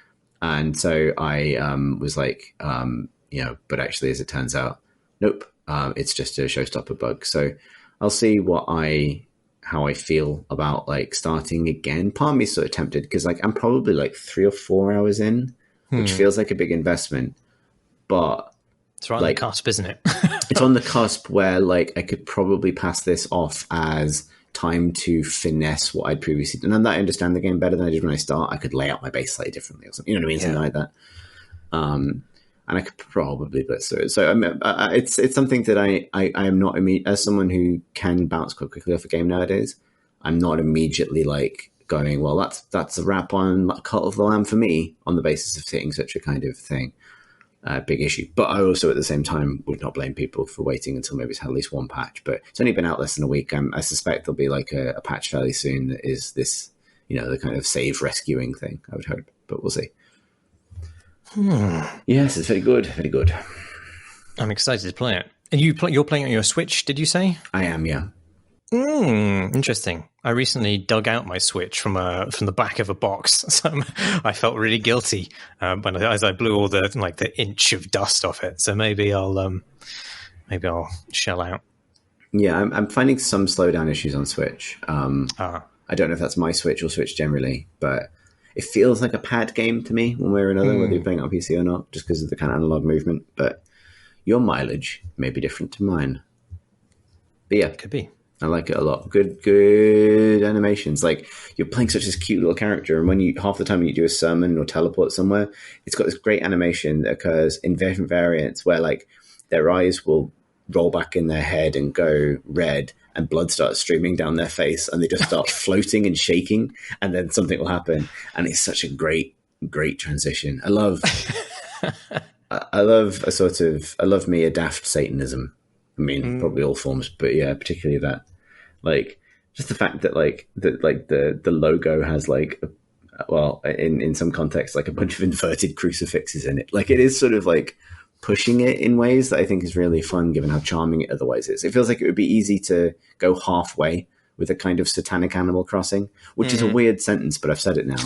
And so I was like, but actually, as it turns out, nope, it's just a showstopper bug. So I'll see how I feel about like starting again. Part of me is sort of tempted because like I'm probably like 3 or 4 hours in, which feels like a big investment, but it's right on the cusp, isn't it? It's on the cusp where like I could probably pass this off as time to finesse what I'd previously done. And that I understand the game better than I did when I start. I could lay out my base slightly differently or something. You know what I mean? Something like that. And I could probably blitz through it. So it's something that I am not as someone who can bounce quite quickly off a game nowadays. I'm not immediately like going, well, that's a wrap on Cult of the Lamb for me on the basis of hitting such a kind of thing. Big issue. But I also at the same time would not blame people for waiting until maybe it's had at least one patch. But it's only been out less than a week. I suspect there'll be like a patch fairly soon that is this, the kind of save rescuing thing, I would hope. But we'll see. Yes, it's very good. Very good. I'm excited to play it. And you're playing it on your Switch, did you say? I am, yeah. Interesting. I recently dug out my Switch from the back of a box, so I felt really guilty as I blew all the inch of dust off it. So maybe I'll shell out. Yeah, I'm finding some slowdown issues on Switch. I don't know if that's my Switch or Switch generally, but it feels like a pad game to me one way or another, whether you're playing it on PC or not, just because of the kind of analog movement. But your mileage may be different to mine. But yeah, could be. I like it a lot. Good animations. Like you're playing such this cute little character, and when half the time when you do a summon or teleport somewhere, it's got this great animation that occurs in different variants where like their eyes will roll back in their head and go red, and blood starts streaming down their face, and they just start floating and shaking, and then something will happen, and it's such a great transition. I love me a daft Satanism. I mean, probably all forms, but yeah, particularly that. Like, just the fact that the logo has in some contexts, like a bunch of inverted crucifixes in it. Like it is sort of like pushing it in ways that I think is really fun, given how charming it otherwise is. It feels like it would be easy to go halfway with a kind of satanic Animal Crossing, which is a weird sentence, but I've said it now.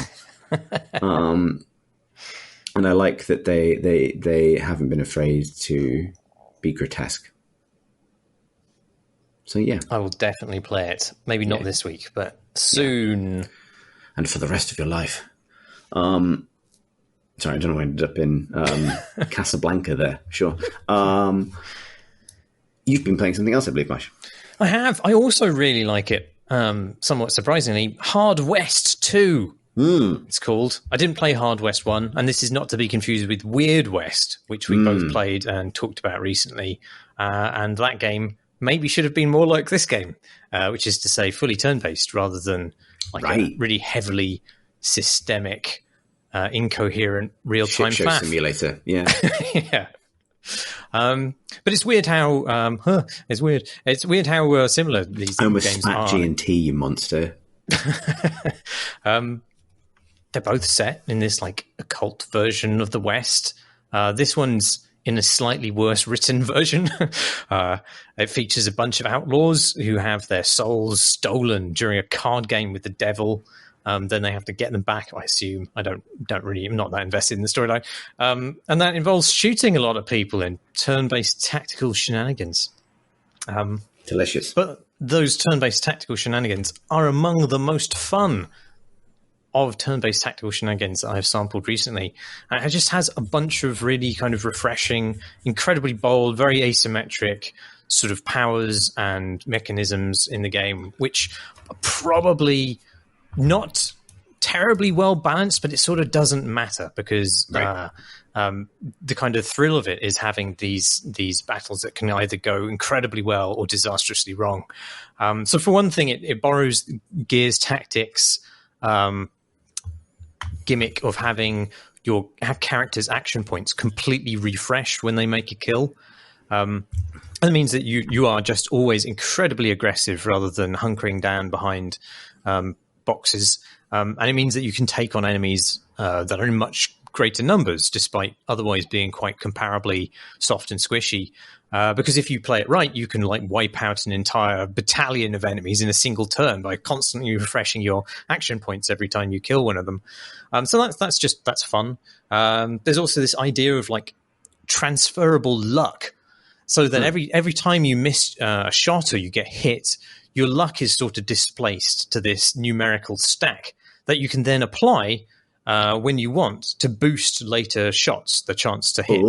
And I like that they haven't been afraid to be grotesque. So yeah, I will definitely play it. Maybe not this week, but soon. Yeah. And for the rest of your life. Sorry, I don't know why I ended up in Casablanca there. Sure. You've been playing something else, I believe, Mash. I have. I also really like it. Somewhat surprisingly, Hard West 2. It's called. I didn't play Hard West 1, and this is not to be confused with Weird West, which we both played and talked about recently. And that game maybe should have been more like this game, which is to say fully turn-based rather than like a really heavily systemic, incoherent real-time shit show faff. simulator. Yeah. Yeah. But it's weird how it's weird how similar these games are. G&T, you monster. They're both set in this like occult version of the West. This one's in a slightly worse written version. It features a bunch of outlaws who have their souls stolen during a card game with the devil. Then they have to get them back, I assume. I'm not that invested in the storyline. And that involves shooting a lot of people in turn-based tactical shenanigans. Delicious. But those turn-based tactical shenanigans are among the most fun of turn-based tactical shenanigans that I've sampled recently. And it just has a bunch of really kind of refreshing, incredibly bold, very asymmetric sort of powers and mechanisms in the game, which are probably not terribly well balanced, but it sort of doesn't matter because the kind of thrill of it is having these battles that can either go incredibly well or disastrously wrong. So for one thing, it borrows Gears Tactics gimmick of having have characters' action points completely refreshed when they make a kill. That means that you are just always incredibly aggressive rather than hunkering down behind boxes. And it means that you can take on enemies that are in much greater numbers, despite otherwise being quite comparably soft and squishy. Because if you play it right, you can like wipe out an entire battalion of enemies in a single turn by constantly refreshing your action points every time you kill one of them. So that's fun. There's also this idea of like transferable luck, so that every time you miss a shot or you get hit, your luck is sort of displaced to this numerical stack that you can then apply when you want to boost later shots, the chance to hit.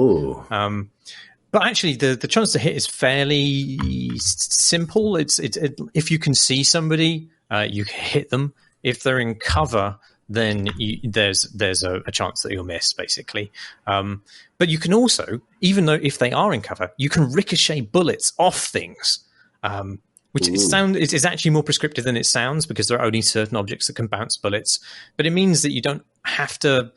But actually, the chance to hit is fairly simple. It's if you can see somebody, you can hit them. If they're in cover, then there's a chance that you'll miss, basically. But you can also, even though if they are in cover, you can ricochet bullets off things, which is actually more prescriptive than it sounds because there are only certain objects that can bounce bullets. But it means that you don't have to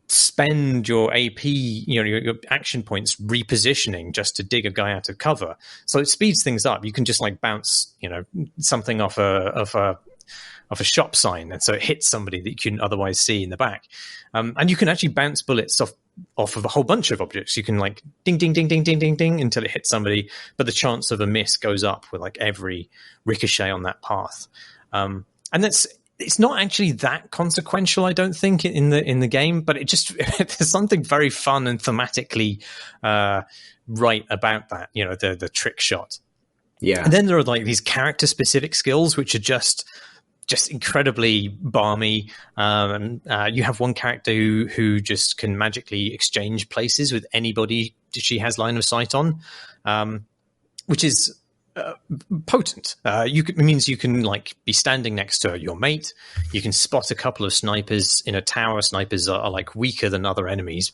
spend your AP, your action points repositioning just to dig a guy out of cover. So it speeds things up. You can just like bounce, something off a shop sign, and so it hits somebody that you couldn't otherwise see in the back. And you can actually bounce bullets off of a whole bunch of objects. You can like ding, ding, ding, ding, ding, ding, ding until it hits somebody, but the chance of a miss goes up with like every ricochet on that path. And it's not actually that consequential, I don't think, in the game, but it just there's something very fun and thematically right about that. The trick shot. Yeah. And then there are like these character specific skills which are just incredibly balmy. You have one character who just can magically exchange places with anybody she has line of sight on, which is potent. It means you can like be standing next to your mate. You can spot a couple of snipers in a tower. Snipers are like weaker than other enemies.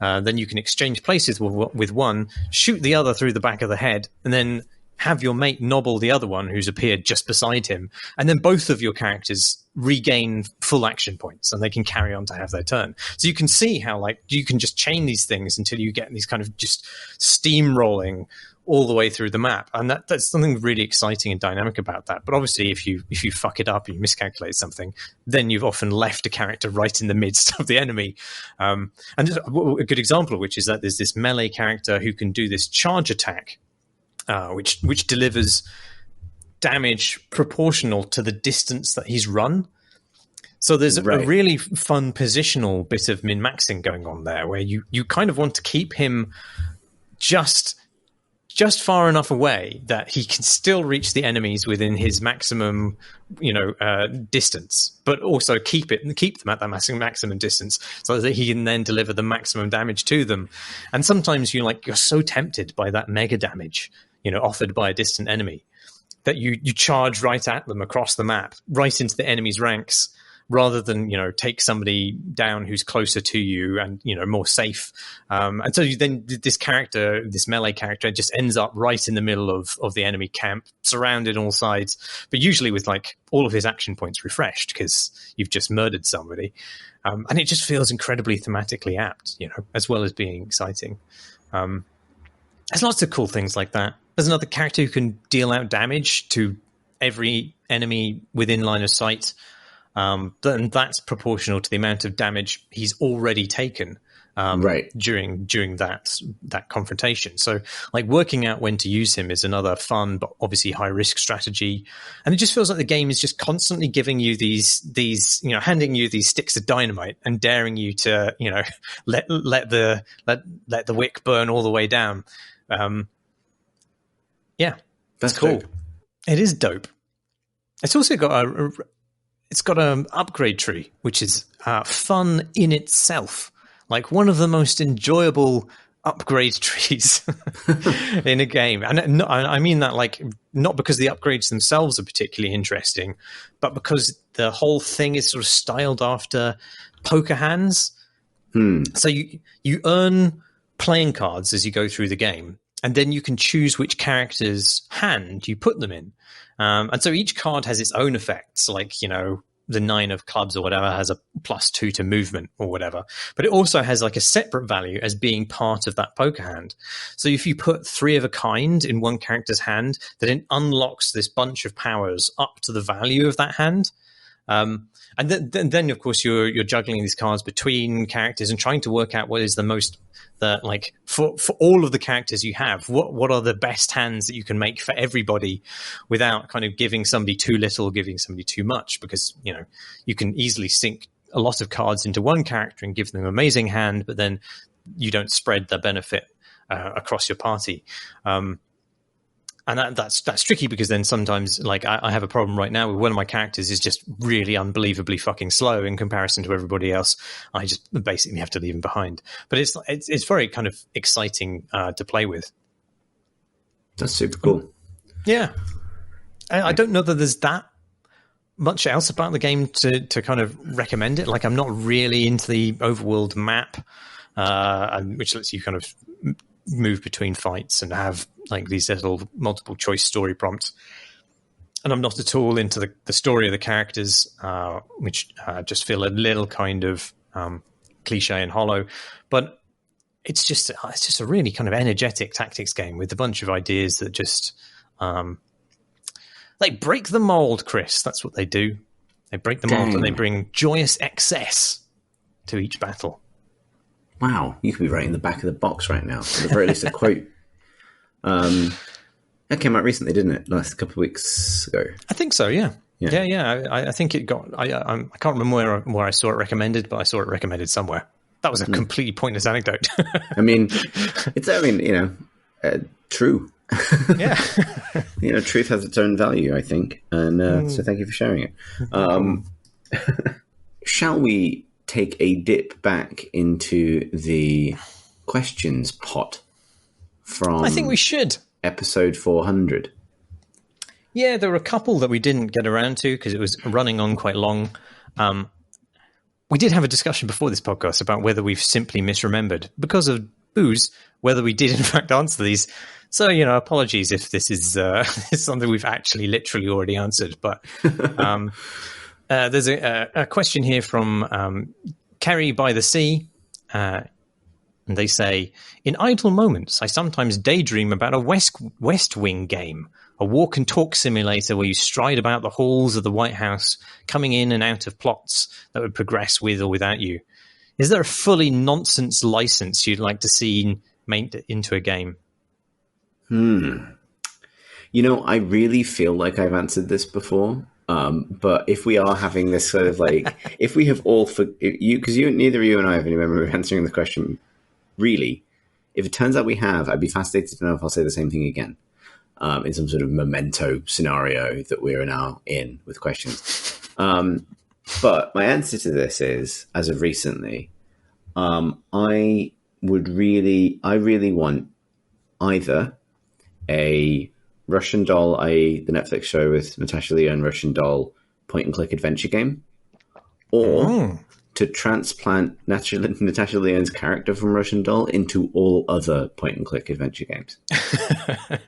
Then you can exchange places with one, shoot the other through the back of the head, and then have your mate nobble the other one who's appeared just beside him. And then both of your characters regain full action points and they can carry on to have their turn. So you can see how like you can just chain these things until you get these kind of just steamrolling all the way through the map. And that's something really exciting and dynamic about that. But obviously if you fuck it up and you miscalculate something, then you've often left a character right in the midst of the enemy. And a good example of which is that there's this melee character who can do this charge attack, which delivers damage proportional to the distance that he's run. So there's a really fun positional bit of min-maxing going on there, where you kind of want to keep him just far enough away that he can still reach the enemies within his maximum, distance, but also keep them at that maximum distance so that he can then deliver the maximum damage to them. And sometimes you're so tempted by that mega damage, offered by a distant enemy, that you charge right at them across the map, right into the enemy's ranks, rather than, take somebody down who's closer to you and, more safe. And so then this character, this melee character, just ends up right in the middle of the enemy camp, surrounded on all sides, but usually with like all of his action points refreshed because you've just murdered somebody. And it just feels incredibly thematically apt, as well as being exciting. There's lots of cool things like that. There's another character who can deal out damage to every enemy within line of sight. And that's proportional to the amount of damage he's already taken during that confrontation. So like working out when to use him is another fun but obviously high risk strategy. And it just feels like the game is just constantly giving you these handing you these sticks of dynamite and daring you to let the wick burn all the way down. That's cool. Dope. It is dope. It's also got an upgrade tree, which is fun in itself. Like one of the most enjoyable upgrade trees in a game. And I mean that like not because the upgrades themselves are particularly interesting, but because the whole thing is sort of styled after poker hands. So you earn playing cards as you go through the game, and then you can choose which character's hand you put them in. And so each card has its own effects, like, the 9 of clubs or whatever has a +2 to movement or whatever. But it also has like a separate value as being part of that poker hand. So if you put 3 of a kind in one character's hand, then it unlocks this bunch of powers up to the value of that hand. And then of course, you're juggling these cards between characters and trying to work out what is the most, for all of the characters you have, what are the best hands that you can make for everybody without kind of giving somebody too little, giving somebody too much, because, you can easily sink a lot of cards into one character and give them an amazing hand, but then you don't spread the benefit across your party. And that's tricky because then sometimes, like I have a problem right now with one of my characters is just really unbelievably fucking slow in comparison to everybody else. I just basically have to leave him behind. But it's very kind of exciting to play with. That's super cool. Yeah, I don't know that there's that much else about the game to kind of recommend it. Like I'm not really into the overworld map, which lets you kind of move between fights and have like these little multiple choice story prompts. And I'm not at all into the story of the characters, which just feel a little kind of cliche and hollow. But it's just a really kind of energetic tactics game with a bunch of ideas that just they break the mold, Chris. That's what they do. They break the mold and they bring joyous excess to each battle. Wow, you could be writing the back of the box right now. At the very least, a quote. That came out recently, didn't it? Last couple of weeks ago. I think so. Yeah. I think it got. I can't remember where I saw it recommended, but I saw it recommended somewhere. That was a completely pointless anecdote. I mean, true. Yeah. Truth has its own value, I think, and so thank you for sharing it. Shall we take a dip back into the questions pot from, I think we should, episode 400. Yeah, there were a couple that we didn't get around to because it was running on quite long. We did have a discussion before this podcast about whether we've simply misremembered because of booze, whether we did in fact answer these. So, apologies if this is something we've actually literally already answered, but there's a question here from Kerry by the Sea, and they say, in idle moments, I sometimes daydream about a West Wing game, a walk and talk simulator where you stride about the halls of the White House, coming in and out of plots that would progress with or without you. Is there a fully nonsense license you'd like to see made into a game? I really feel like I've answered this before. But if we are having this sort of like, if we have all, because neither you and I have any memory of answering the question, really, if it turns out we have, I'd be fascinated to know if I'll say the same thing again, in some sort of memento scenario that we're now in with questions. But my answer to this is, as of recently, I really want either a Russian Doll, i.e. the Netflix show with Natasha Lyonne, Russian Doll point-and-click adventure game, or to transplant Natasha Lyonne's character from Russian Doll into all other point-and-click adventure games.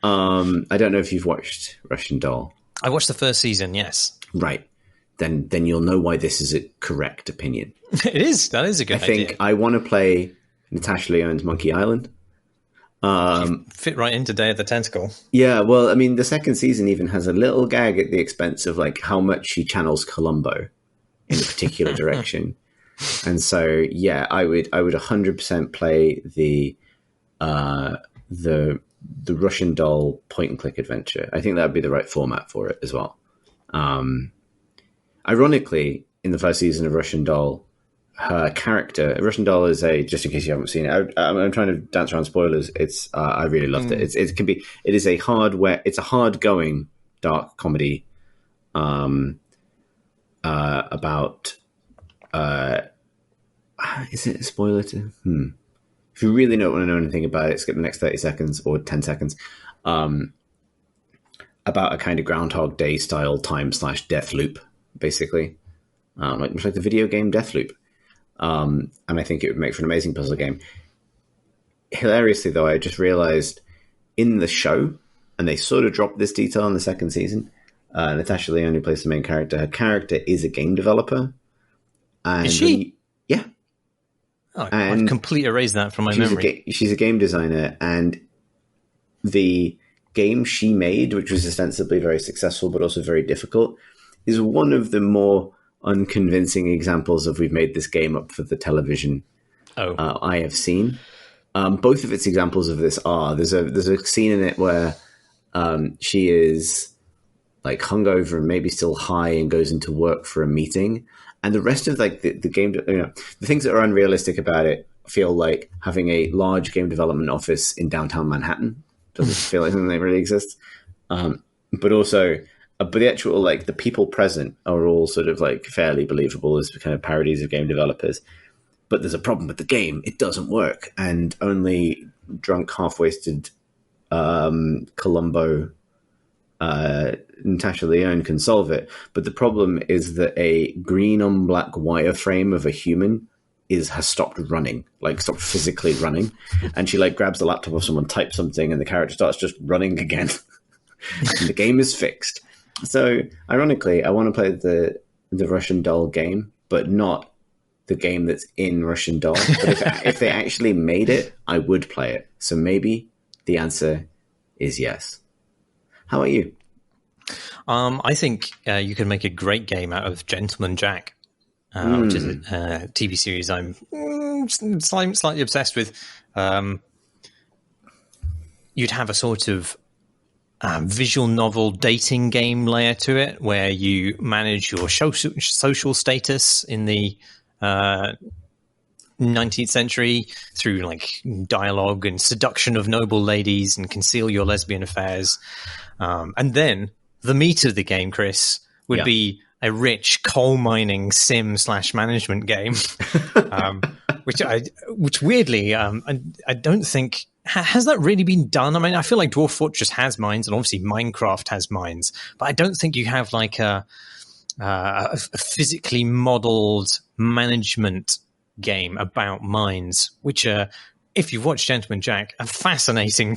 I don't know if you've watched Russian Doll. I watched the first season, yes. Right. Then you'll know why this is a correct opinion. It is. That is a good idea. I think I want to play Natasha Lyonne's Monkey Island. Fit right into Day of the Tentacle. Yeah, well, I mean, the second season even has a little gag at the expense of like how much she channels Columbo in a particular direction. And so, yeah, I would 100% play the Russian Doll point and click adventure. I think that would be the right format for it as well. Ironically, in the first season of Russian Doll, her character, Russian Doll is just in case you haven't seen it, I'm trying to dance around spoilers. I really loved it. It is a hard going dark comedy, about, is it a spoiler to, if you really don't want to know anything about it, skip the next 30 seconds or 10 seconds, about a kind of Groundhog Day style time/death loop, basically. Much like the video game Deathloop. And I think it would make for an amazing puzzle game. Hilariously, though, I just realized in the show, and they sort of dropped this detail in the second season, Natasha Lyonne, who plays the main character, her character is a game developer. And is she? Yeah. Oh, I've completely erased that from my memory. She's a game designer, and the game she made, which was ostensibly very successful but also very difficult, is one of the more unconvincing examples of we've made this game up for the television I have seen. Both of its examples of this are there's a scene in it where she is like hungover and maybe still high and goes into work for a meeting, and the rest of like the game, the things that are unrealistic about it feel like having a large game development office in downtown Manhattan. Doesn't feel like something that really exists, but also. But the actual, like, the people present are all sort of, like, fairly believable as kind of parodies of game developers. But there's a problem with the game. It doesn't work. And only drunk, half-wasted Columbo Natasha Lyonne can solve it. But the problem is that a green-on-black wireframe of a human has stopped running, like, stopped physically running. And she, like, grabs the laptop of someone, types something, and the character starts just running again. And the game is fixed. So, ironically, I want to play the Russian Doll game, but not the game that's in Russian Doll. But if they actually made it, I would play it. So maybe the answer is yes. How about you? I think you can make a great game out of Gentleman Jack, which is a TV series I'm slightly obsessed with. You'd have a sort of visual novel dating game layer to it, where you manage your social status in the 19th century through like dialogue and seduction of noble ladies and conceal your lesbian affairs. And then the meat of the game, Chris, would be a rich coal mining sim/management game, which weirdly, I don't think. Has that really been done? I mean, I feel like Dwarf Fortress has mines, and obviously Minecraft has mines, but I don't think you have like a physically modeled management game about mines, which are, if you've watched Gentleman Jack, a fascinating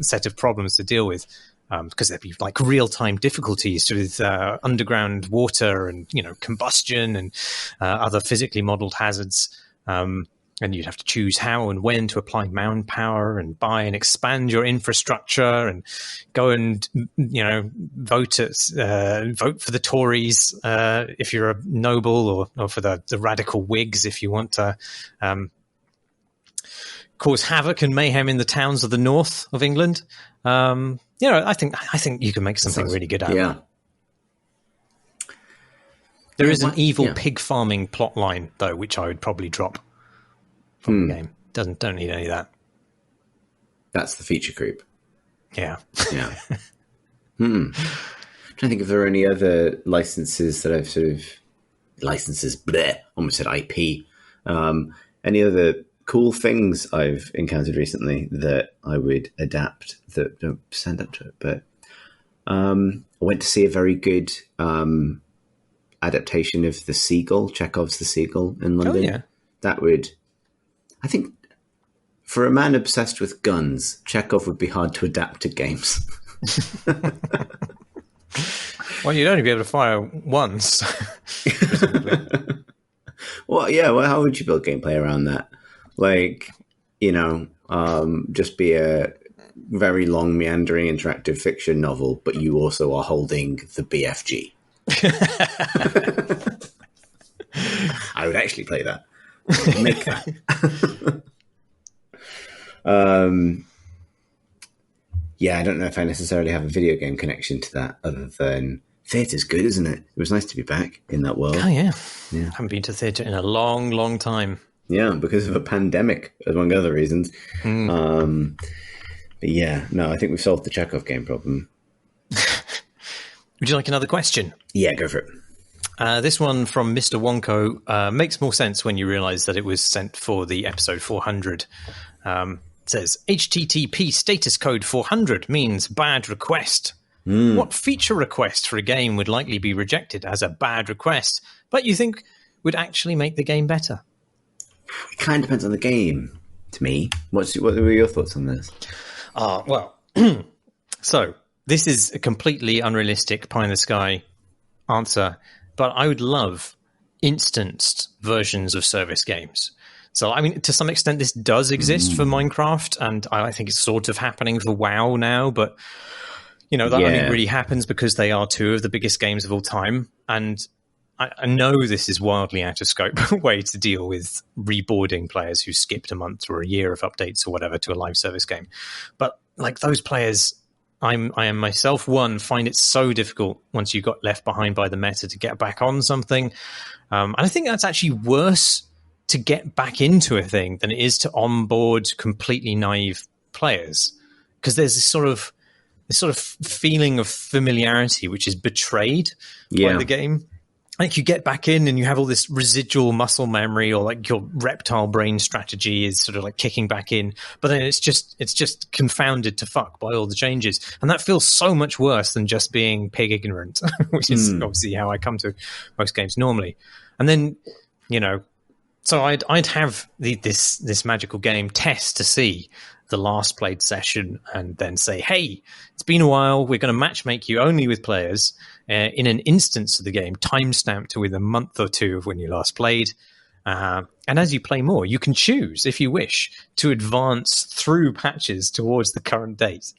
set of problems to deal with, because there'd be like real-time difficulties with underground water and, combustion and other physically modeled hazards. And you'd have to choose how and when to apply manpower and buy and expand your infrastructure and go and, vote for the Tories if you're a noble, or for the radical Whigs if you want to cause havoc and mayhem in the towns of the north of England. I think you can make something really good out of it. There is an evil pig farming plot line, though, which I would probably drop from the game. Don't need any of that. That's the feature creep. Yeah. I'm trying to think if there are any other licenses that I've almost said IP. Any other cool things I've encountered recently that I would adapt that don't stand up to it. But I went to see a very good adaptation of The Seagull, Chekhov's The Seagull in London. Oh, yeah. That would, I think, for a man obsessed with guns, Chekhov would be hard to adapt to games. Well, you'd only be able to fire once. Well, yeah. Well, how would you build gameplay around that? Like, just be a very long, meandering, interactive fiction novel, but you also are holding the BFG. I would actually play that. I would make that. Yeah, I don't know if I necessarily have a video game connection to that, other than theatre's good, isn't it? It was nice to be back in that world. Oh, yeah. I haven't been to theatre in a long, long time. Yeah, because of a pandemic, among other reasons. But yeah, no, I think we've solved the Chekhov game problem. Would you like another question? Yeah, go for it. This one from Mr. Wonko makes more sense when you realise that it was sent for the episode 400. It says, HTTP status code 400 means bad request. What feature request for a game would likely be rejected as a bad request, but you think would actually make the game better? It kind of depends on the game, to me. What were your thoughts on this? Well, so this is a completely unrealistic pie-in-the-sky answer, but I would love instanced versions of service games. So, I mean, to some extent, this does exist for Minecraft, and I think it's sort of happening for WoW now, but, that only really happens because they are two of the biggest games of all time, and I know this is wildly out of scope way to deal with reboarding players who skipped a month or a year of updates or whatever to a live service game. But, like, those players, I am myself one, find it so difficult once you got left behind by the meta to get back on something. And I think that's actually worse to get back into a thing than it is to onboard completely naive players, because there's this sort of feeling of familiarity which is betrayed by the game. Like, you get back in and you have all this residual muscle memory, or like your reptile brain strategy is sort of like kicking back in, but then it's just confounded to fuck by all the changes, and that feels so much worse than just being pig ignorant, which is obviously how I come to most games normally. And then so I'd have this magical game test to see the last played session, and then say, hey, it's been a while, we're going to matchmake you only with players in an instance of the game, timestamped to within a month or two of when you last played. And as you play more, you can choose, if you wish, to advance through patches towards the current date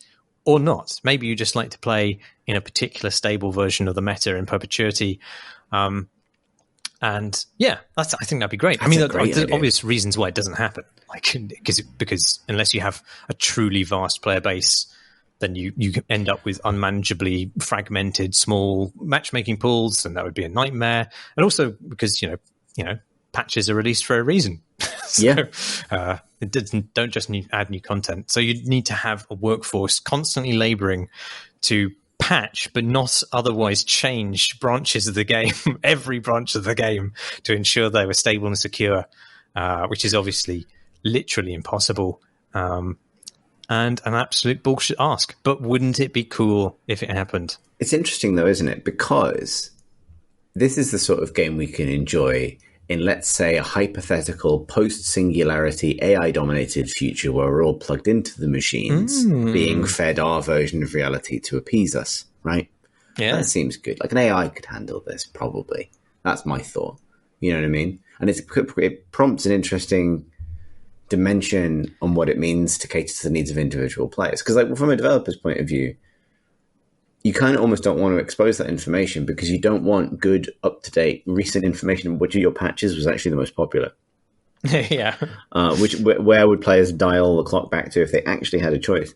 or not. Maybe you just like to play in a particular stable version of the meta in perpetuity. And yeah, I think that'd be great. I mean, there's obvious reasons why it doesn't happen, like because unless you have a truly vast player base, then you end up with unmanageably fragmented small matchmaking pools, and that would be a nightmare. And also because patches are released for a reason. So, it don't just add new content. So you need to have a workforce constantly laboring to patch but not otherwise change branches of the game, every branch of the game, to ensure they were stable and secure, which is obviously literally impossible, and an absolute bullshit ask. But wouldn't it be cool if it happened? It's interesting though, isn't it? Because this is the sort of game we can enjoy in, let's say, a hypothetical post-singularity AI-dominated future where we're all plugged into the machines, being fed our version of reality to appease us, right? Yeah. That seems good. Like, an AI could handle this, probably. That's my thought. You know what I mean? And it prompts an interesting dimension on what it means to cater to the needs of individual players. Because, like, from a developer's point of view, you kind of almost don't want to expose that information because you don't want good, up-to-date, recent information. Which of your patches was actually the most popular? Yeah. Where would players dial the clock back to if they actually had a choice?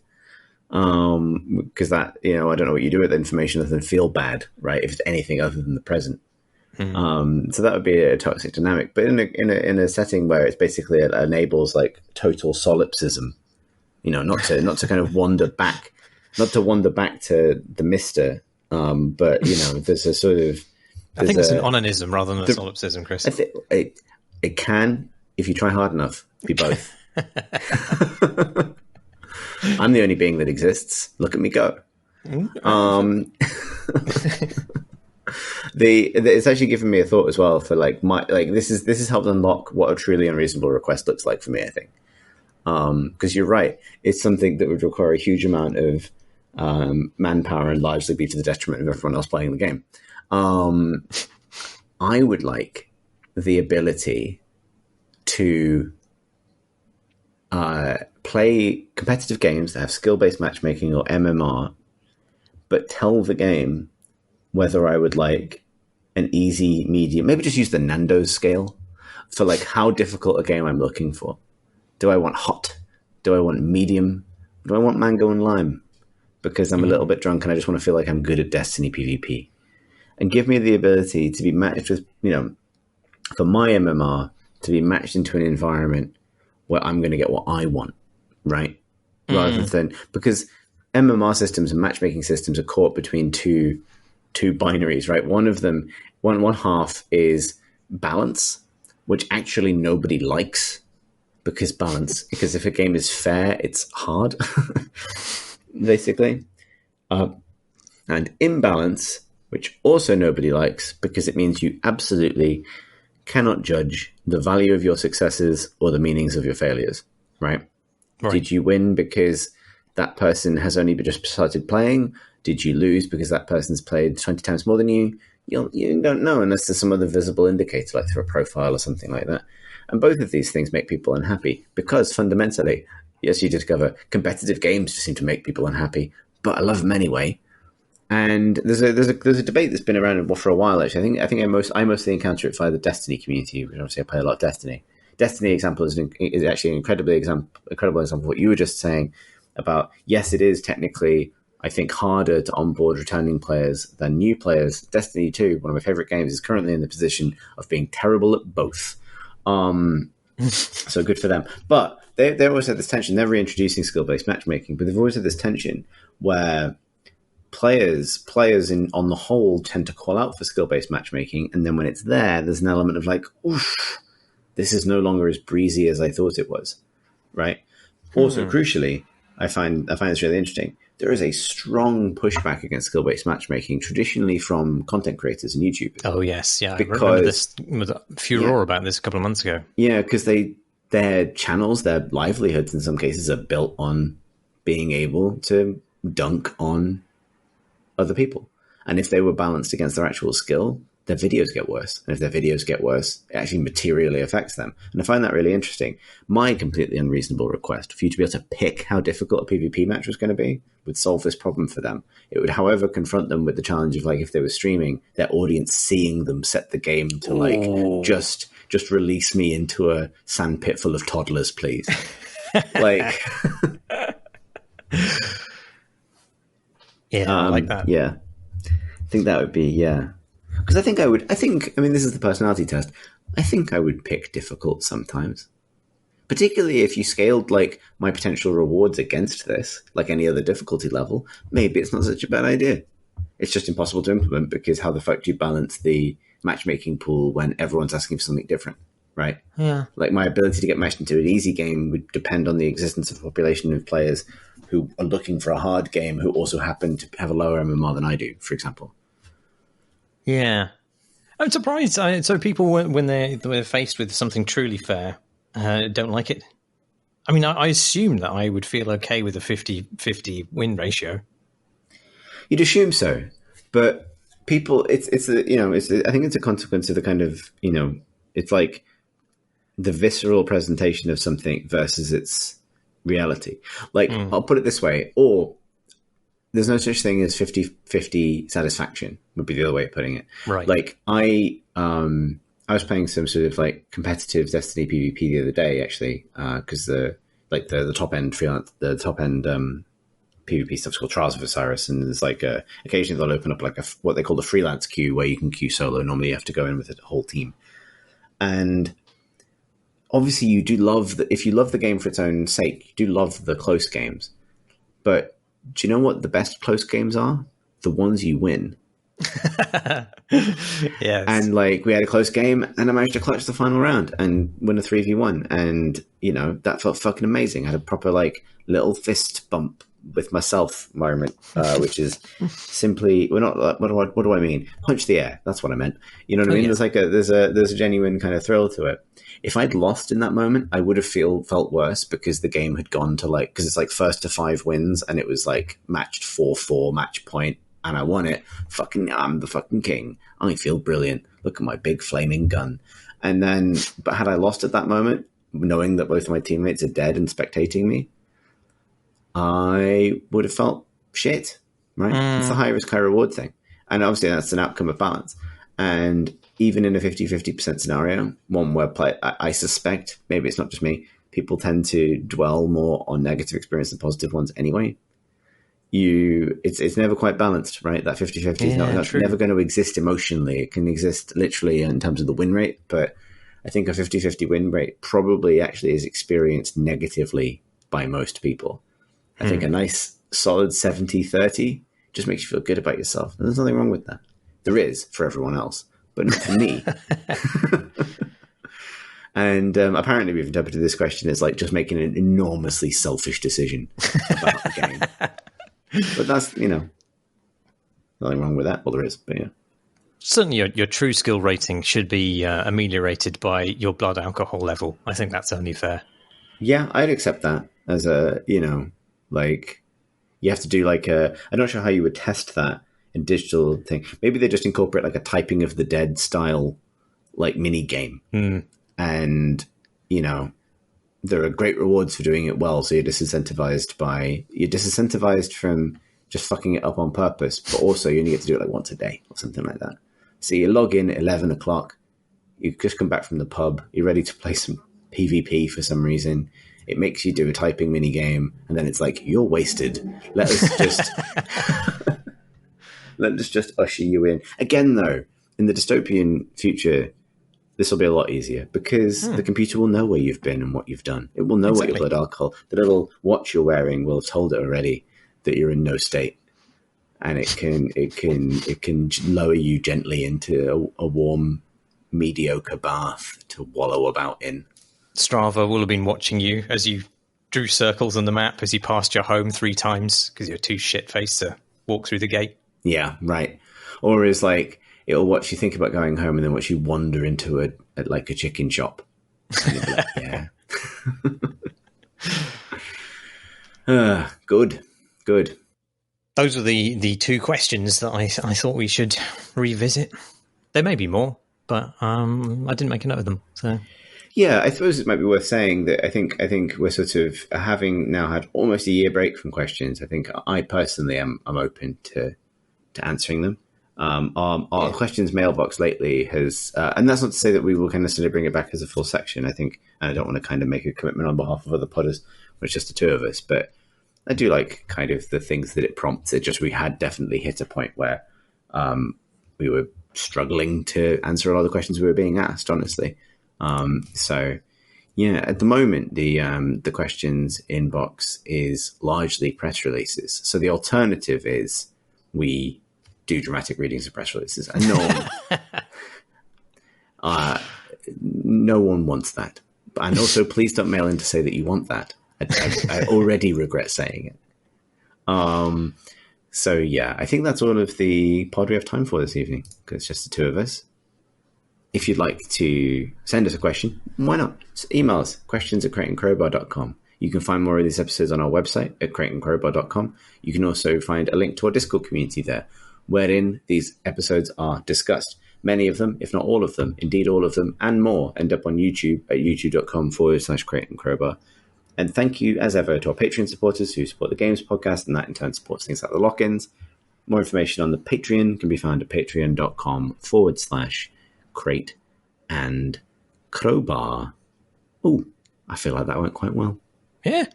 Because that, I don't know what you do with the information other than feel bad, right? If it's anything other than the present. So that would be a toxic dynamic. But in a setting where it's basically it enables like total solipsism, not to kind of wander back. Not to wander back to the Mister, but there's a sort of. I think it's an onanism rather than a solipsism, Chris. I think it can, if you try hard enough, be both. I'm the only being that exists. Look at me go. It's actually given me a thought as well for like this is helped unlock what a truly unreasonable request looks like for me, I think. Because you're right, it's something that would require a huge amount of manpower and largely be to the detriment of everyone else playing the game. I would like the ability to play competitive games that have skill-based matchmaking or MMR, but tell the game whether I would like an easy, medium, maybe just use the Nando's scale for like how difficult a game I'm looking for. Do I want hot? Do I want medium? Do I want mango and lime? Because I'm a little bit drunk and I just want to feel like I'm good at Destiny PvP. And give me the ability to be matched with, for my MMR, to be matched into an environment where I'm going to get what I want, right? Rather than, because MMR systems and matchmaking systems are caught between two binaries, right? One of them, one half is balance, which actually nobody likes because if a game is fair, it's hard, basically. And imbalance, which also nobody likes because it means you absolutely cannot judge the value of your successes or the meanings of your failures, right? Did you win because that person has only just started playing? Did you lose because that person's played 20 times more than you? You don't know unless there's some other visible indicator, like through a profile or something like that. And both of these things make people unhappy because fundamentally, yes, you discover competitive games just seem to make people unhappy, but I love them anyway. And there's a debate that's been around for a while. Actually, I think I mostly encounter it via the Destiny community, which obviously I play a lot of Destiny. Destiny example is actually an incredible example of what you were just saying about. Yes, it is technically, I think, harder to onboard returning players than new players. Destiny 2, one of my favorite games, is currently in the position of being terrible at both. So good for them. But they always had this tension. They're reintroducing skill-based matchmaking, but they've always had this tension where players on the whole tend to call out for skill-based matchmaking, and then when it's there, there's an element of like, oof, this is no longer as breezy as I thought it was, right? Also, crucially, I find this really interesting. There is a strong pushback against skill-based matchmaking, traditionally from content creators and YouTubers. Oh yes, yeah, because, I remember this with furore about this a couple of months ago. Yeah, because their channels, their livelihoods in some cases are built on being able to dunk on other people. And if they were balanced against their actual skill, their videos get worse. And if their videos get worse, it actually materially affects them. And I find that really interesting. My completely unreasonable request for you to be able to pick how difficult a PvP match was going to be would solve this problem for them. It would, however, confront them with the challenge of, like, if they were streaming, their audience seeing them set the game to, like, just release me into a sandpit full of toddlers, please. Like... Yeah, I like that. Yeah. I think that would be, yeah. Because I mean, this is the personality test. I think I would pick difficult sometimes. Particularly if you scaled, like, my potential rewards against this, like any other difficulty level, maybe it's not such a bad idea. It's just impossible to implement because how the fuck do you balance the matchmaking pool when everyone's asking for something different, right? Yeah. Like, my ability to get matched into an easy game would depend on the existence of a population of players who are looking for a hard game who also happen to have a lower MMR than I do, for example. Yeah. I'm surprised. So people, when they're faced with something truly fair, don't like it. I mean, I assume that I would feel okay with a 50-50 win ratio. You'd assume so, but people, I think it's a consequence of the kind of, it's like the visceral presentation of something versus its reality. Like, I'll put it this way, or there's no such thing as 50-50 satisfaction would be the other way of putting it. Right. Like, I was playing some sort of like competitive Destiny PvP the other day, actually, because the top end PvP stuff's called Trials of Osiris, and there's like occasionally they'll open up like what they call the freelance queue where you can queue solo. Normally you have to go in with a whole team, and obviously you do love if you love the game for its own sake, you do love the close games. But do you know what the best close games are? The ones you win. Yes. And like, we had a close game and I managed to clutch the final round and win a 3v1. And, that felt fucking amazing. I had a proper like little fist bump with myself moment, which is simply we're not. What do I mean? Punch the air. That's what I meant. You know what I mean? Yeah. There's a genuine kind of thrill to it. If I'd lost in that moment, I would have felt worse because the game had gone to because it's like first to 5 wins and it was like matched 4-4 match point and I won it. I'm the fucking king. I feel brilliant. Look at my big flaming gun. And then, but had I lost at that moment, knowing that both of my teammates are dead and spectating me, I would have felt shit, right? It's the high risk, high reward thing. And obviously that's an outcome of balance. And even in a 50-50% scenario, one where I suspect, maybe it's not just me, people tend to dwell more on negative experience than positive ones anyway. It's never quite balanced, right? That 50-50 is never going to exist emotionally. It can exist literally in terms of the win rate, but I think a 50-50 win rate probably actually is experienced negatively by most people. I think a nice solid 70-30 just makes you feel good about yourself. And there's nothing wrong with that. There is for everyone else, but not for me. And apparently we've interpreted this question as like just making an enormously selfish decision about the game. But that's, nothing wrong with that. Well, there is, but yeah. Certainly your true skill rating should be ameliorated by your blood alcohol level. I think that's only fair. Yeah, I'd accept that as a, like you have to do like I'm not sure how you would test that in digital thing. Maybe they just incorporate like a typing of the dead style like mini game. And, there are great rewards for doing it well. So you're disincentivized from just fucking it up on purpose, but also you only get to do it like once a day or something like that. So you log in at 11 o'clock, you just come back from the pub, you're ready to play some PvP for some reason. It makes you do a typing mini game, and then it's like, you're wasted. Let us just usher you in. Again, though, in the dystopian future, this will be a lot easier because the computer will know where you've been and what you've done. It will know what your blood alcohol, the little watch you're wearing will have told it already that you're in no state. And it can lower you gently into a warm, mediocre bath to wallow about in. Strava will have been watching you as you drew circles on the map as you passed your home 3 times because you're too shit-faced to walk through the gate. Yeah, right. Or is like, it'll watch you think about going home and then watch you wander into a chicken shop. And you'll be like, yeah. Good. Those are the 2 questions that I thought we should revisit. There may be more, but I didn't make a note of them. So yeah, I suppose it might be worth saying that I think we're sort of having now had almost a year break from questions. I think I personally am open to answering them. Our questions mailbox lately has, and that's not to say that we will kind of necessarily bring it back as a full section. I think, and I don't want to kind of make a commitment on behalf of other podders, where it's just the 2 of us, but I do like kind of the things that it prompts. It just, we had definitely hit a point where we were struggling to answer a lot of the questions we were being asked, honestly. So yeah, at the moment, the questions inbox is largely press releases. So the alternative is we do dramatic readings of press releases, and no one wants that. And also, please don't mail in to say that you want that. I already regret saying it. So yeah, I think that's all of the pod we have time for this evening, because it's just the 2 of us. If you'd like to send us a question, why not? Just email us, questions@crateandcrowbar.com. You can find more of these episodes on our website at crateandcrowbar.com. You can also find a link to our Discord community there, wherein these episodes are discussed. Many of them, if not all of them, indeed all of them, and more, end up on YouTube at youtube.com/crateandcrowbar. And thank you, as ever, to our Patreon supporters who support the Games Podcast, and that in turn supports things like the lock-ins. More information on the Patreon can be found at patreon.com/crate and crowbar. Oh, I feel like that went quite well. Yeah.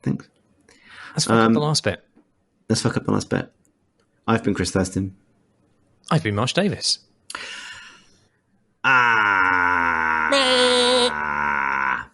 Thanks. Let's fuck up the last bit. I've been Chris Thurston. I've been Marsh Davis. Ah.